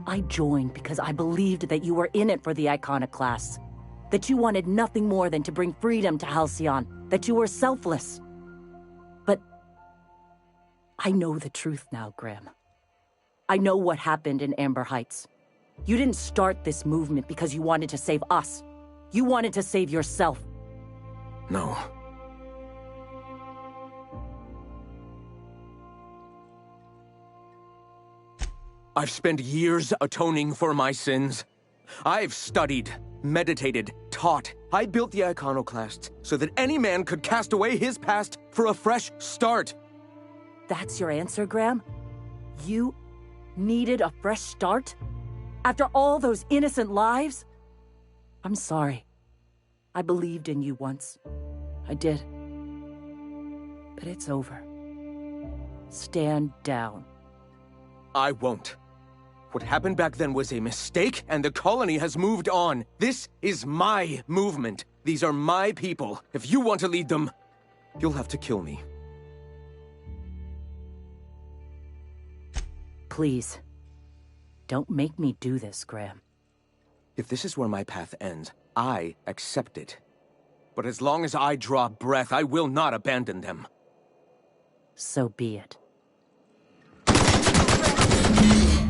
I joined because I believed that you were in it for the Iconoclasts. That you wanted nothing more than to bring freedom to Halcyon. That you were selfless. But I know the truth now, Graham. I know what happened in Amber Heights. You didn't start this movement because you wanted to save us. You wanted to save yourself. No. I've spent years atoning for my sins. I've studied, meditated, taught. I built the Iconoclasts so that any man could cast away his past for a fresh start. That's your answer, Graham? You needed a fresh start? After all those innocent lives? I'm sorry. I believed in you once. I did. But it's over. Stand down. I won't. What happened back then was a mistake, and the colony has moved on. This is my movement. These are my people. If you want to lead them, you'll have to kill me. Please. Don't make me do this, Graham. If this is where my path ends, I accept it. But as long as I draw breath, I will not abandon them. So be it.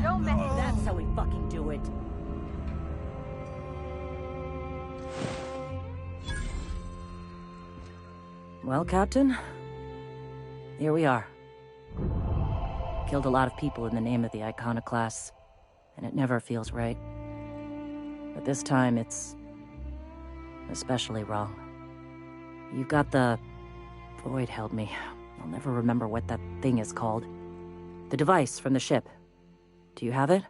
Don't mess. That's how we fucking do it. Well, Captain, here we are. Killed a lot of people in the name of the Iconoclasts, and it never feels right. But this time, it's especially wrong. You've got the Freud help me. I'll never remember what that thing is called. The device from the ship. Do you have it?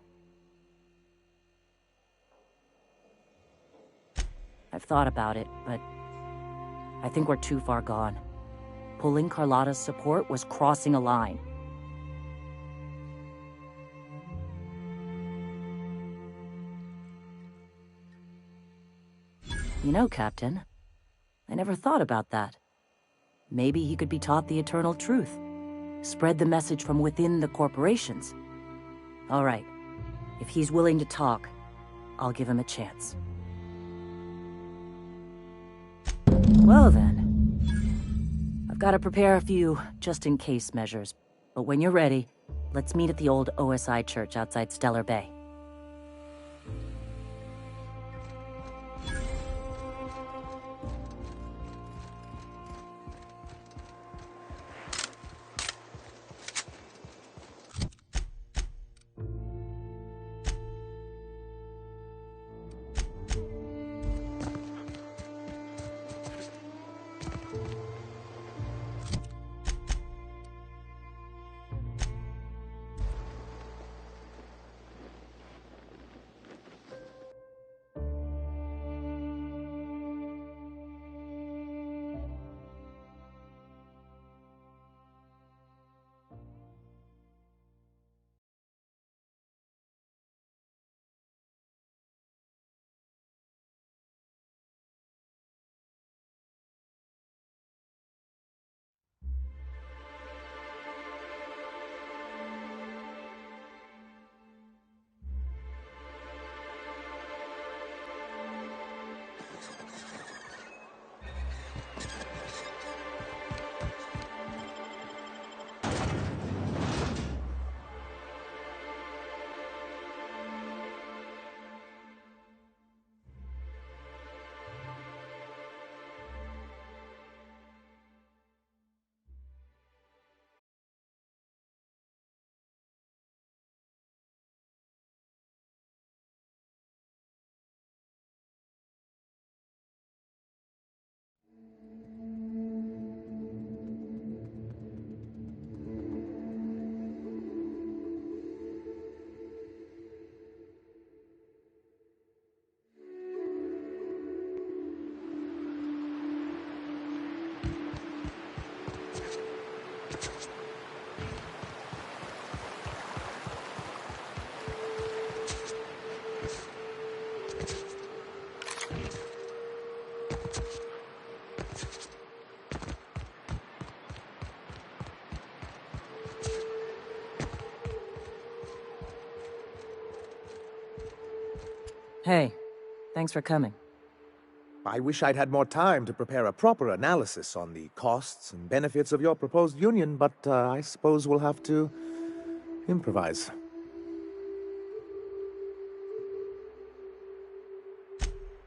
I've thought about it, but I think we're too far gone. Pulling Carlotta's support was crossing a line. You know, Captain, I never thought about that. Maybe he could be taught the eternal truth. Spread the message from within the corporations. All right. If he's willing to talk, I'll give him a chance. Well then. I've got to prepare a few just-in-case measures. But when you're ready, let's meet at the old OSI church outside Stellar Bay. Hey, thanks for coming. I wish I'd had more time to prepare a proper analysis on the costs and benefits of your proposed union, but I suppose we'll have to improvise.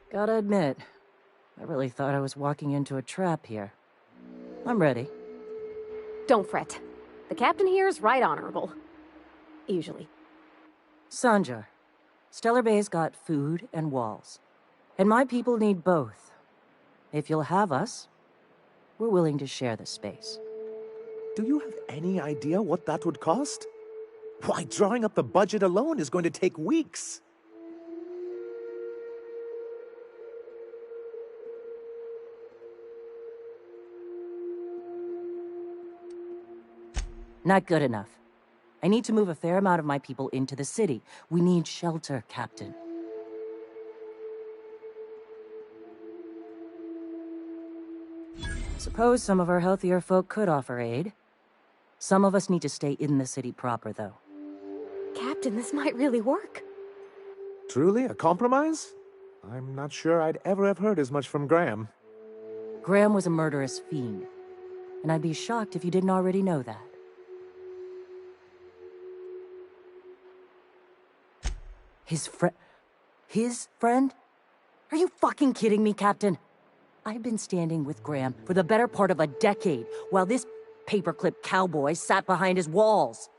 Gotta admit, I really thought I was walking into a trap here. I'm ready. Don't fret. The captain here is right honorable. Usually. Sanjar, Stellar Bay's got food and walls. And my people need both. If you'll have us, we're willing to share the space. Do you have any idea what that would cost? Why, drawing up the budget alone is going to take weeks. Not good enough. I need to move a fair amount of my people into the city. We need shelter, Captain. Suppose some of our healthier folk could offer aid. Some of us need to stay in the city proper, though. Captain, this might really work. Truly, a compromise? I'm not sure I'd ever have heard as much from Graham. Graham was a murderous fiend, and I'd be shocked if you didn't already know that. His friend? Are you fucking kidding me, Captain? I've been standing with Graham for the better part of a decade, while this paperclip cowboy sat behind his walls.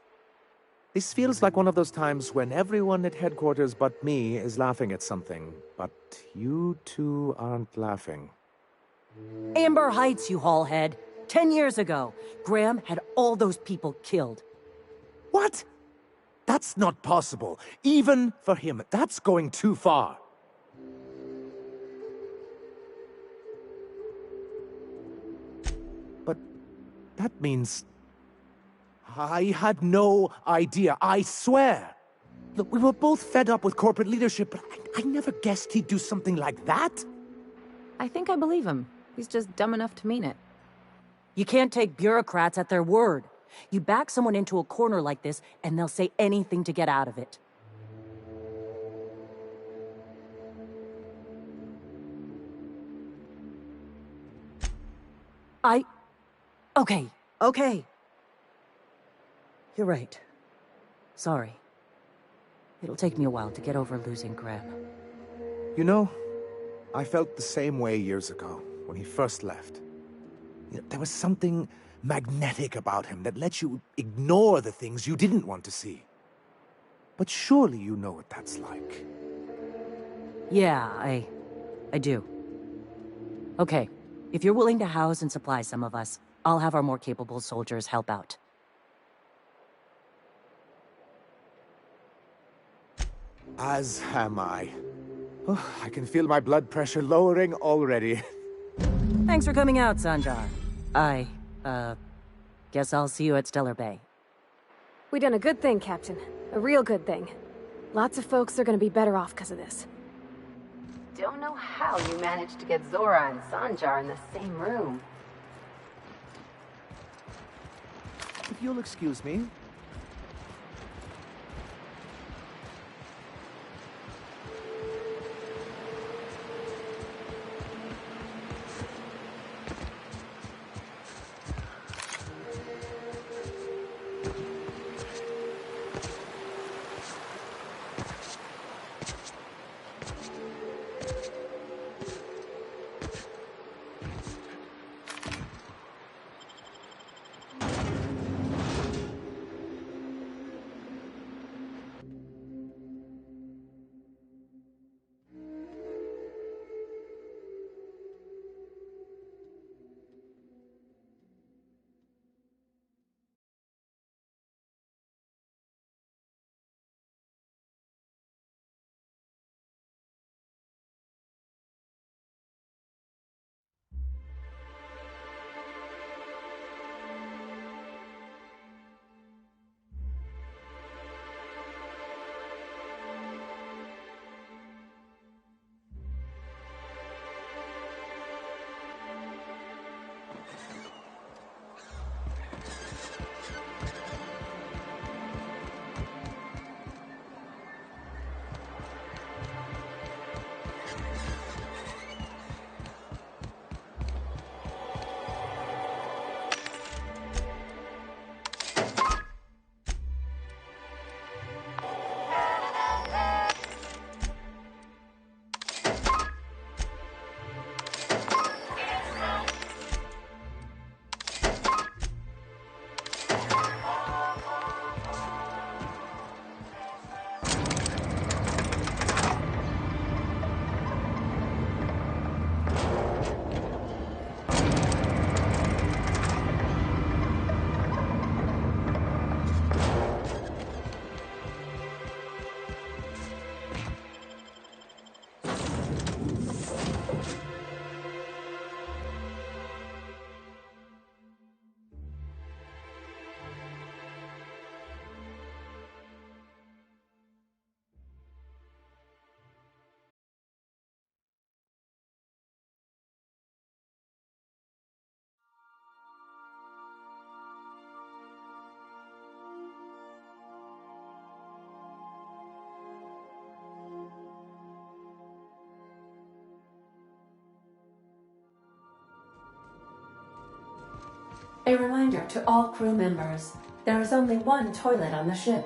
This feels like one of those times when everyone at headquarters but me is laughing at something, but you two aren't laughing. Amber Heights, you haulhead. 10 years ago, Graham had all those people killed. What? That's not possible. Even for him, that's going too far. But that means... I had no idea, I swear. Look, we were both fed up with corporate leadership, but I never guessed he'd do something like that. I think I believe him. He's just dumb enough to mean it. You can't take bureaucrats at their word. You back someone into a corner like this, and they'll say anything to get out of it. Okay. You're right. Sorry. It'll take me a while to get over losing Graham. You know, I felt the same way years ago, when he first left. You know, there was something magnetic about him that let you ignore the things you didn't want to see. But surely you know what that's like. Yeah, I do. Okay, if you're willing to house and supply some of us, I'll have our more capable soldiers help out. As am I. Oh, I can feel my blood pressure lowering already. Thanks for coming out, Sanjar. Guess I'll see you at Stellar Bay. We done a good thing, Captain. A real good thing. Lots of folks are gonna be better off because of this. Don't know how you managed to get Zora and Sanjar in the same room. If you'll excuse me. A reminder to all crew members, there is only one toilet on the ship.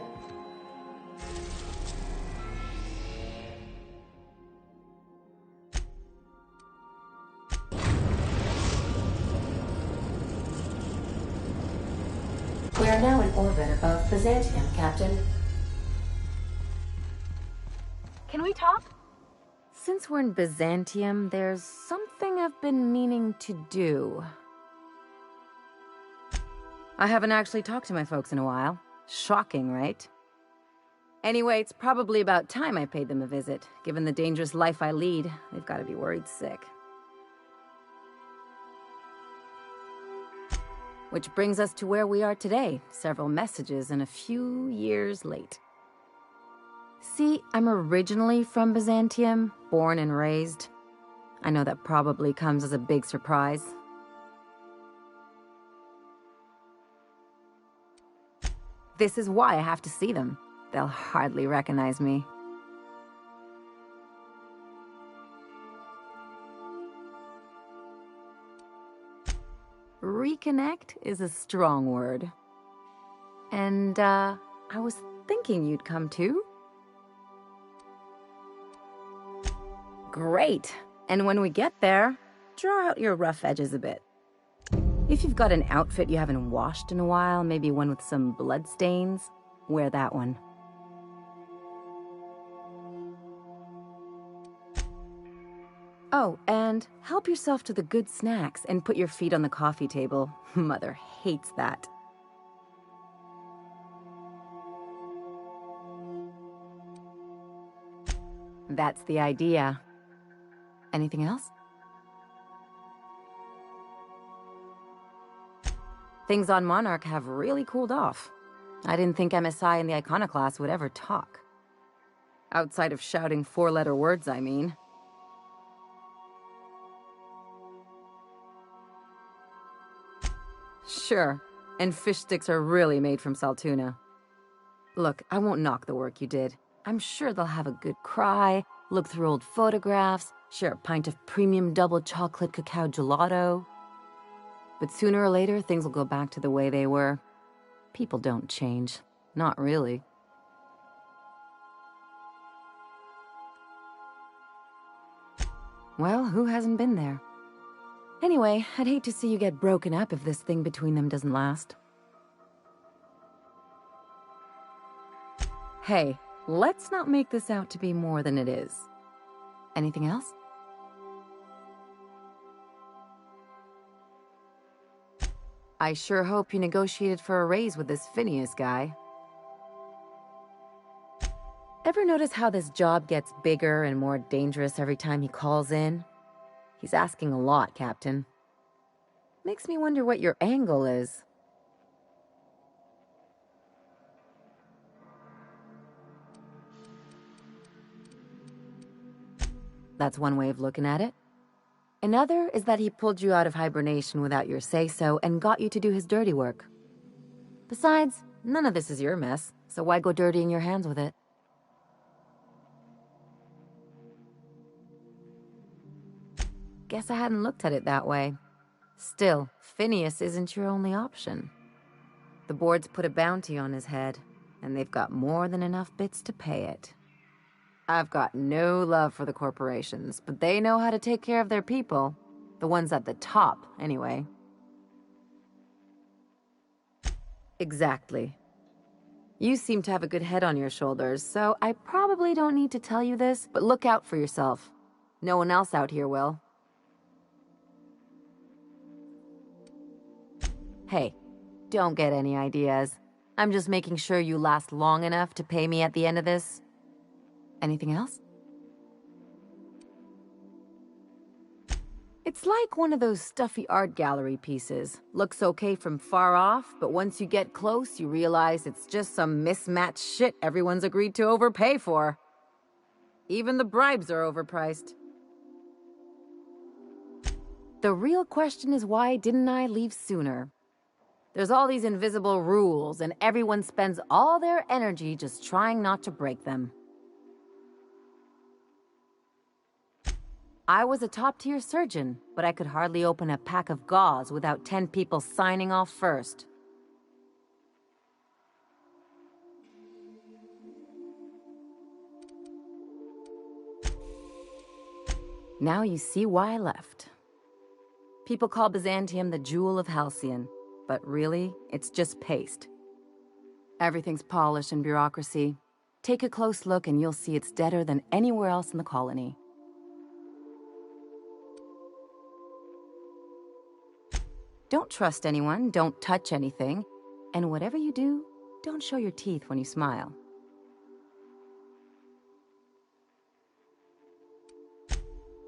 We are now in orbit above Byzantium, Captain. Can we talk? Since we're in Byzantium, there's something I've been meaning to do. I haven't actually talked to my folks in a while. Shocking, right? Anyway, it's probably about time I paid them a visit. Given the dangerous life I lead, they've got to be worried sick. Which brings us to where we are today, several messages and a few years late. See, I'm originally from Byzantium, born and raised. I know that probably comes as a big surprise. This is why I have to see them. They'll hardly recognize me. Reconnect is a strong word. And, I was thinking you'd come too. Great. And when we get there, draw out your rough edges a bit. If you've got an outfit you haven't washed in a while, maybe one with some blood stains, wear that one. Oh, and help yourself to the good snacks and put your feet on the coffee table. Mother hates that. That's the idea. Anything else? Things on Monarch have really cooled off. I didn't think MSI and the Iconoclast would ever talk. Outside of shouting four-letter words, I mean. Sure, and fish sticks are really made from Saltuna. Look, I won't knock the work you did. I'm sure they'll have a good cry, look through old photographs, share a pint of premium double chocolate cacao gelato. But sooner or later, things will go back to the way they were. People don't change. Not really. Well, who hasn't been there? Anyway, I'd hate to see you get broken up if this thing between them doesn't last. Hey, let's not make this out to be more than it is. Anything else? I sure hope you negotiated for a raise with this Phineas guy. Ever notice how this job gets bigger and more dangerous every time he calls in? He's asking a lot, Captain. Makes me wonder what your angle is. That's one way of looking at it. Another is that he pulled you out of hibernation without your say-so and got you to do his dirty work. Besides, none of this is your mess, so why go dirtying your hands with it? Guess I hadn't looked at it that way. Still, Phineas isn't your only option. The board's put a bounty on his head, and they've got more than enough bits to pay it. I've got no love for the corporations, but they know how to take care of their people. The ones at the top, anyway. Exactly. You seem to have a good head on your shoulders, so I probably don't need to tell you this, but look out for yourself. No one else out here will. Hey, don't get any ideas. I'm just making sure you last long enough to pay me at the end of this. Anything else? It's like one of those stuffy art gallery pieces. Looks okay from far off, but once you get close, you realize it's just some mismatched shit everyone's agreed to overpay for. Even the bribes are overpriced. The real question is, why didn't I leave sooner? There's all these invisible rules, and everyone spends all their energy just trying not to break them. I was a top-tier surgeon, but I could hardly open a pack of gauze without 10 people signing off first. Now you see why I left. People call Byzantium the jewel of Halcyon, but really, it's just paste. Everything's polish and bureaucracy. Take a close look and you'll see it's deader than anywhere else in the colony. Don't trust anyone, don't touch anything, and whatever you do, don't show your teeth when you smile.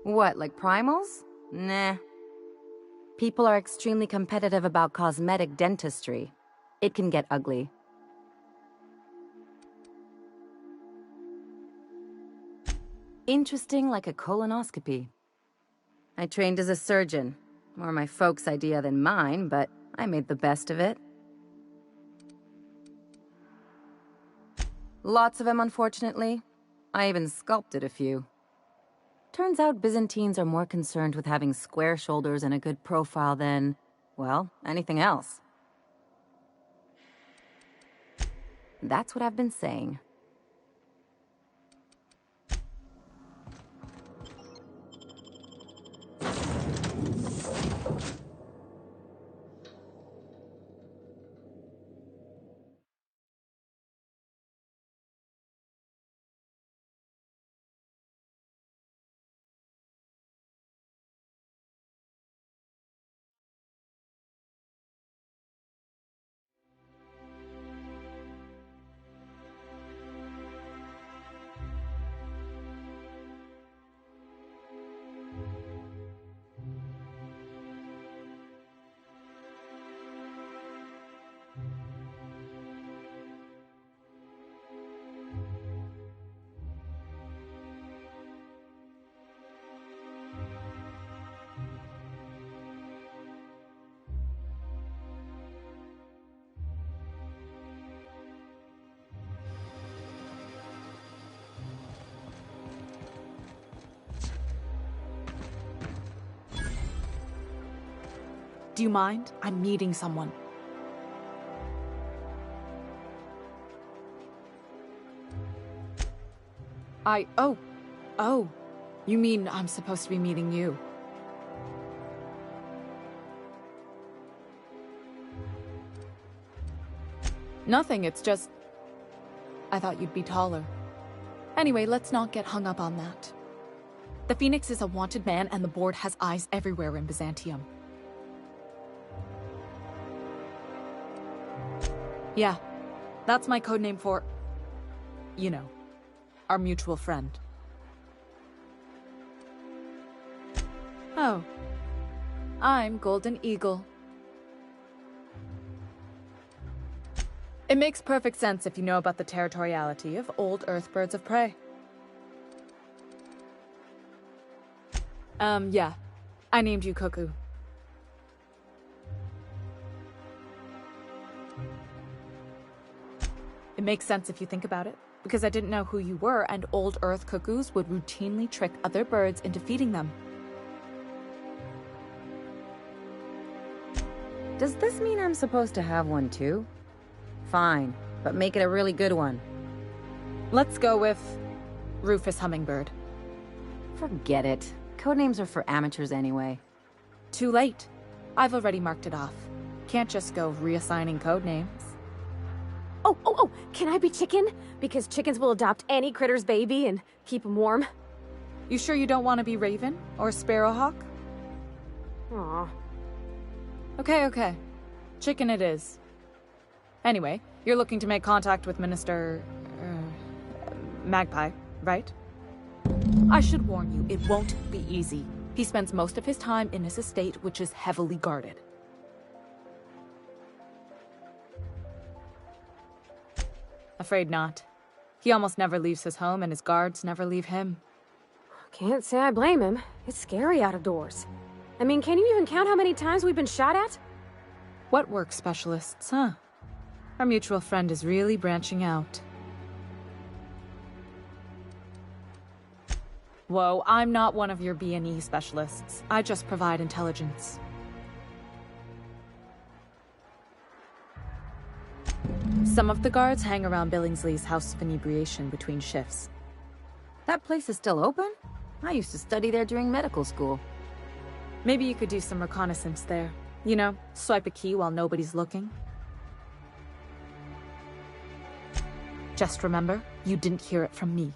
What, like primals? Nah. People are extremely competitive about cosmetic dentistry. It can get ugly. Interesting like a colonoscopy. I trained as a surgeon. More my folks' idea than mine, but I made the best of it. Lots of them, unfortunately. I even sculpted a few. Turns out Byzantines are more concerned with having square shoulders and a good profile than, well, anything else. That's what I've been saying. Do you mind? I'm meeting someone. Oh. You mean I'm supposed to be meeting you? Nothing, it's just... I thought you'd be taller. Anyway, let's not get hung up on that. The Phoenix is a wanted man, and the board has eyes everywhere in Byzantium. Yeah, that's my codename for... you know, our mutual friend. Oh. I'm Golden Eagle. It makes perfect sense if you know about the territoriality of old Earth birds of prey. Yeah. I named you Cuckoo. It makes sense if you think about it, because I didn't know who you were, and old Earth cuckoos would routinely trick other birds into feeding them. Does this mean I'm supposed to have one too? Fine, but make it a really good one. Let's go with Rufus Hummingbird. Forget it. Codenames are for amateurs anyway. Too late. I've already marked it off. Can't just go reassigning codenames. Oh, can I be Chicken? Because chickens will adopt any critter's baby and keep him warm. You sure you don't want to be Raven or Sparrowhawk? Aw. Okay. Chicken it is. Anyway, you're looking to make contact with Minister... Magpie, right? I should warn you, it won't be easy. He spends most of his time in his estate, which is heavily guarded. Afraid not. He almost never leaves his home, and his guards never leave him. Can't say I blame him. It's scary out of doors. I mean, can you even count how many times we've been shot at? What work specialists, huh? Our mutual friend is really branching out. Whoa, I'm not one of your B&E specialists. I just provide intelligence. Some of the guards hang around Billingsley's House of Inebriation between shifts. That place is still open? I used to study there during medical school. Maybe you could do some reconnaissance there. You know, swipe a key while nobody's looking. Just remember, you didn't hear it from me.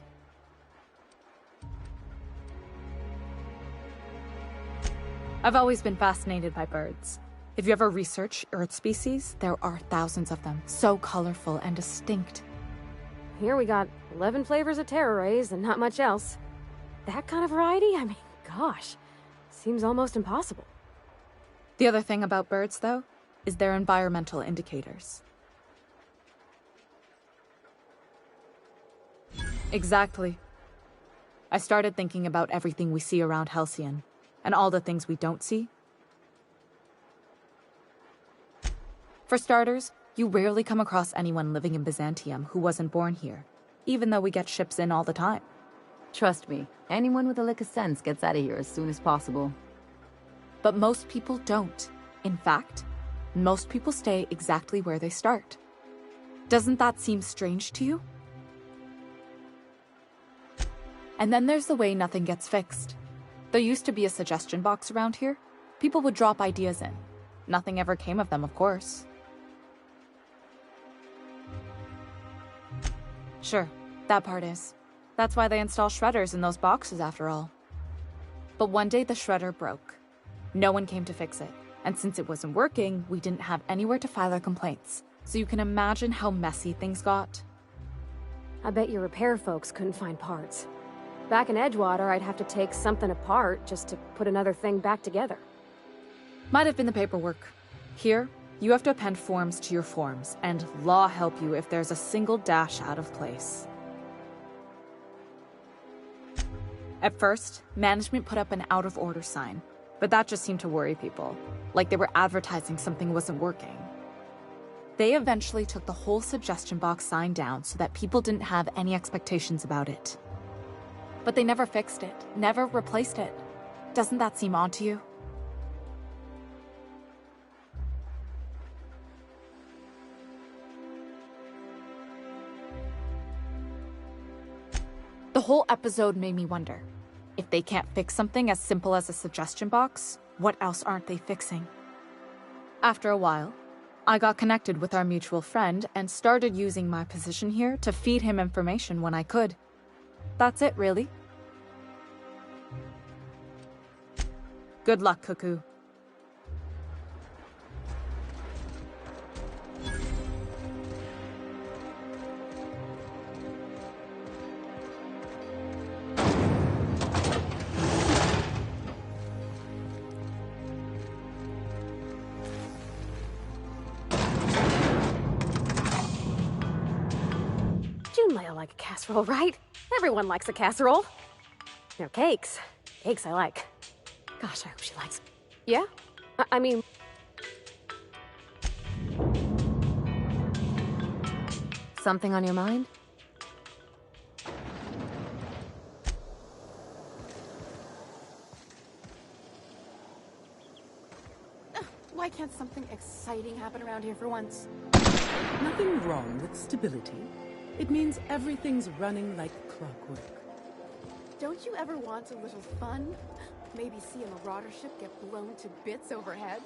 I've always been fascinated by birds. If you ever research Earth species, there are thousands of them, so colorful and distinct. Here we got 11 flavors of terror rays and not much else. That kind of variety? I mean, gosh, seems almost impossible. The other thing about birds, though, is their environmental indicators. Exactly. I started thinking about everything we see around Halcyon, and all the things we don't see. For starters, you rarely come across anyone living in Byzantium who wasn't born here, even though we get ships in all the time. Trust me, anyone with a lick of sense gets out of here as soon as possible. But most people don't. In fact, most people stay exactly where they start. Doesn't that seem strange to you? And then there's the way nothing gets fixed. There used to be a suggestion box around here. People would drop ideas in. Nothing ever came of them, of course. Sure, that part is. That's why they install shredders in those boxes, after all. But one day the shredder broke. No one came to fix it, and since it wasn't working, we didn't have anywhere to file our complaints. So you can imagine how messy things got. I bet your repair folks couldn't find parts. Back in Edgewater, I'd have to take something apart just to put another thing back together. Might have been the paperwork. Here, you have to append forms to your forms, and law help you if there's a single dash out of place. At first, management put up an out-of-order sign, but that just seemed to worry people, like they were advertising something wasn't working. They eventually took the whole suggestion box sign down so that people didn't have any expectations about it. But they never fixed it, never replaced it. Doesn't that seem odd to you? The whole episode made me wonder, if they can't fix something as simple as a suggestion box, what else aren't they fixing? After a while, I got connected with our mutual friend and started using my position here to feed him information when I could. That's it, really. Good luck, Cuckoo. Junlei like a casserole, right? Everyone likes a casserole. Now cakes. Cakes I like. Gosh, I hope she likes... Yeah? I mean... Something on your mind? Why can't something exciting happen around here for once? Nothing wrong with stability. It means everything's running like clockwork. Don't you ever want a little fun? Maybe see a marauder ship get blown to bits overhead?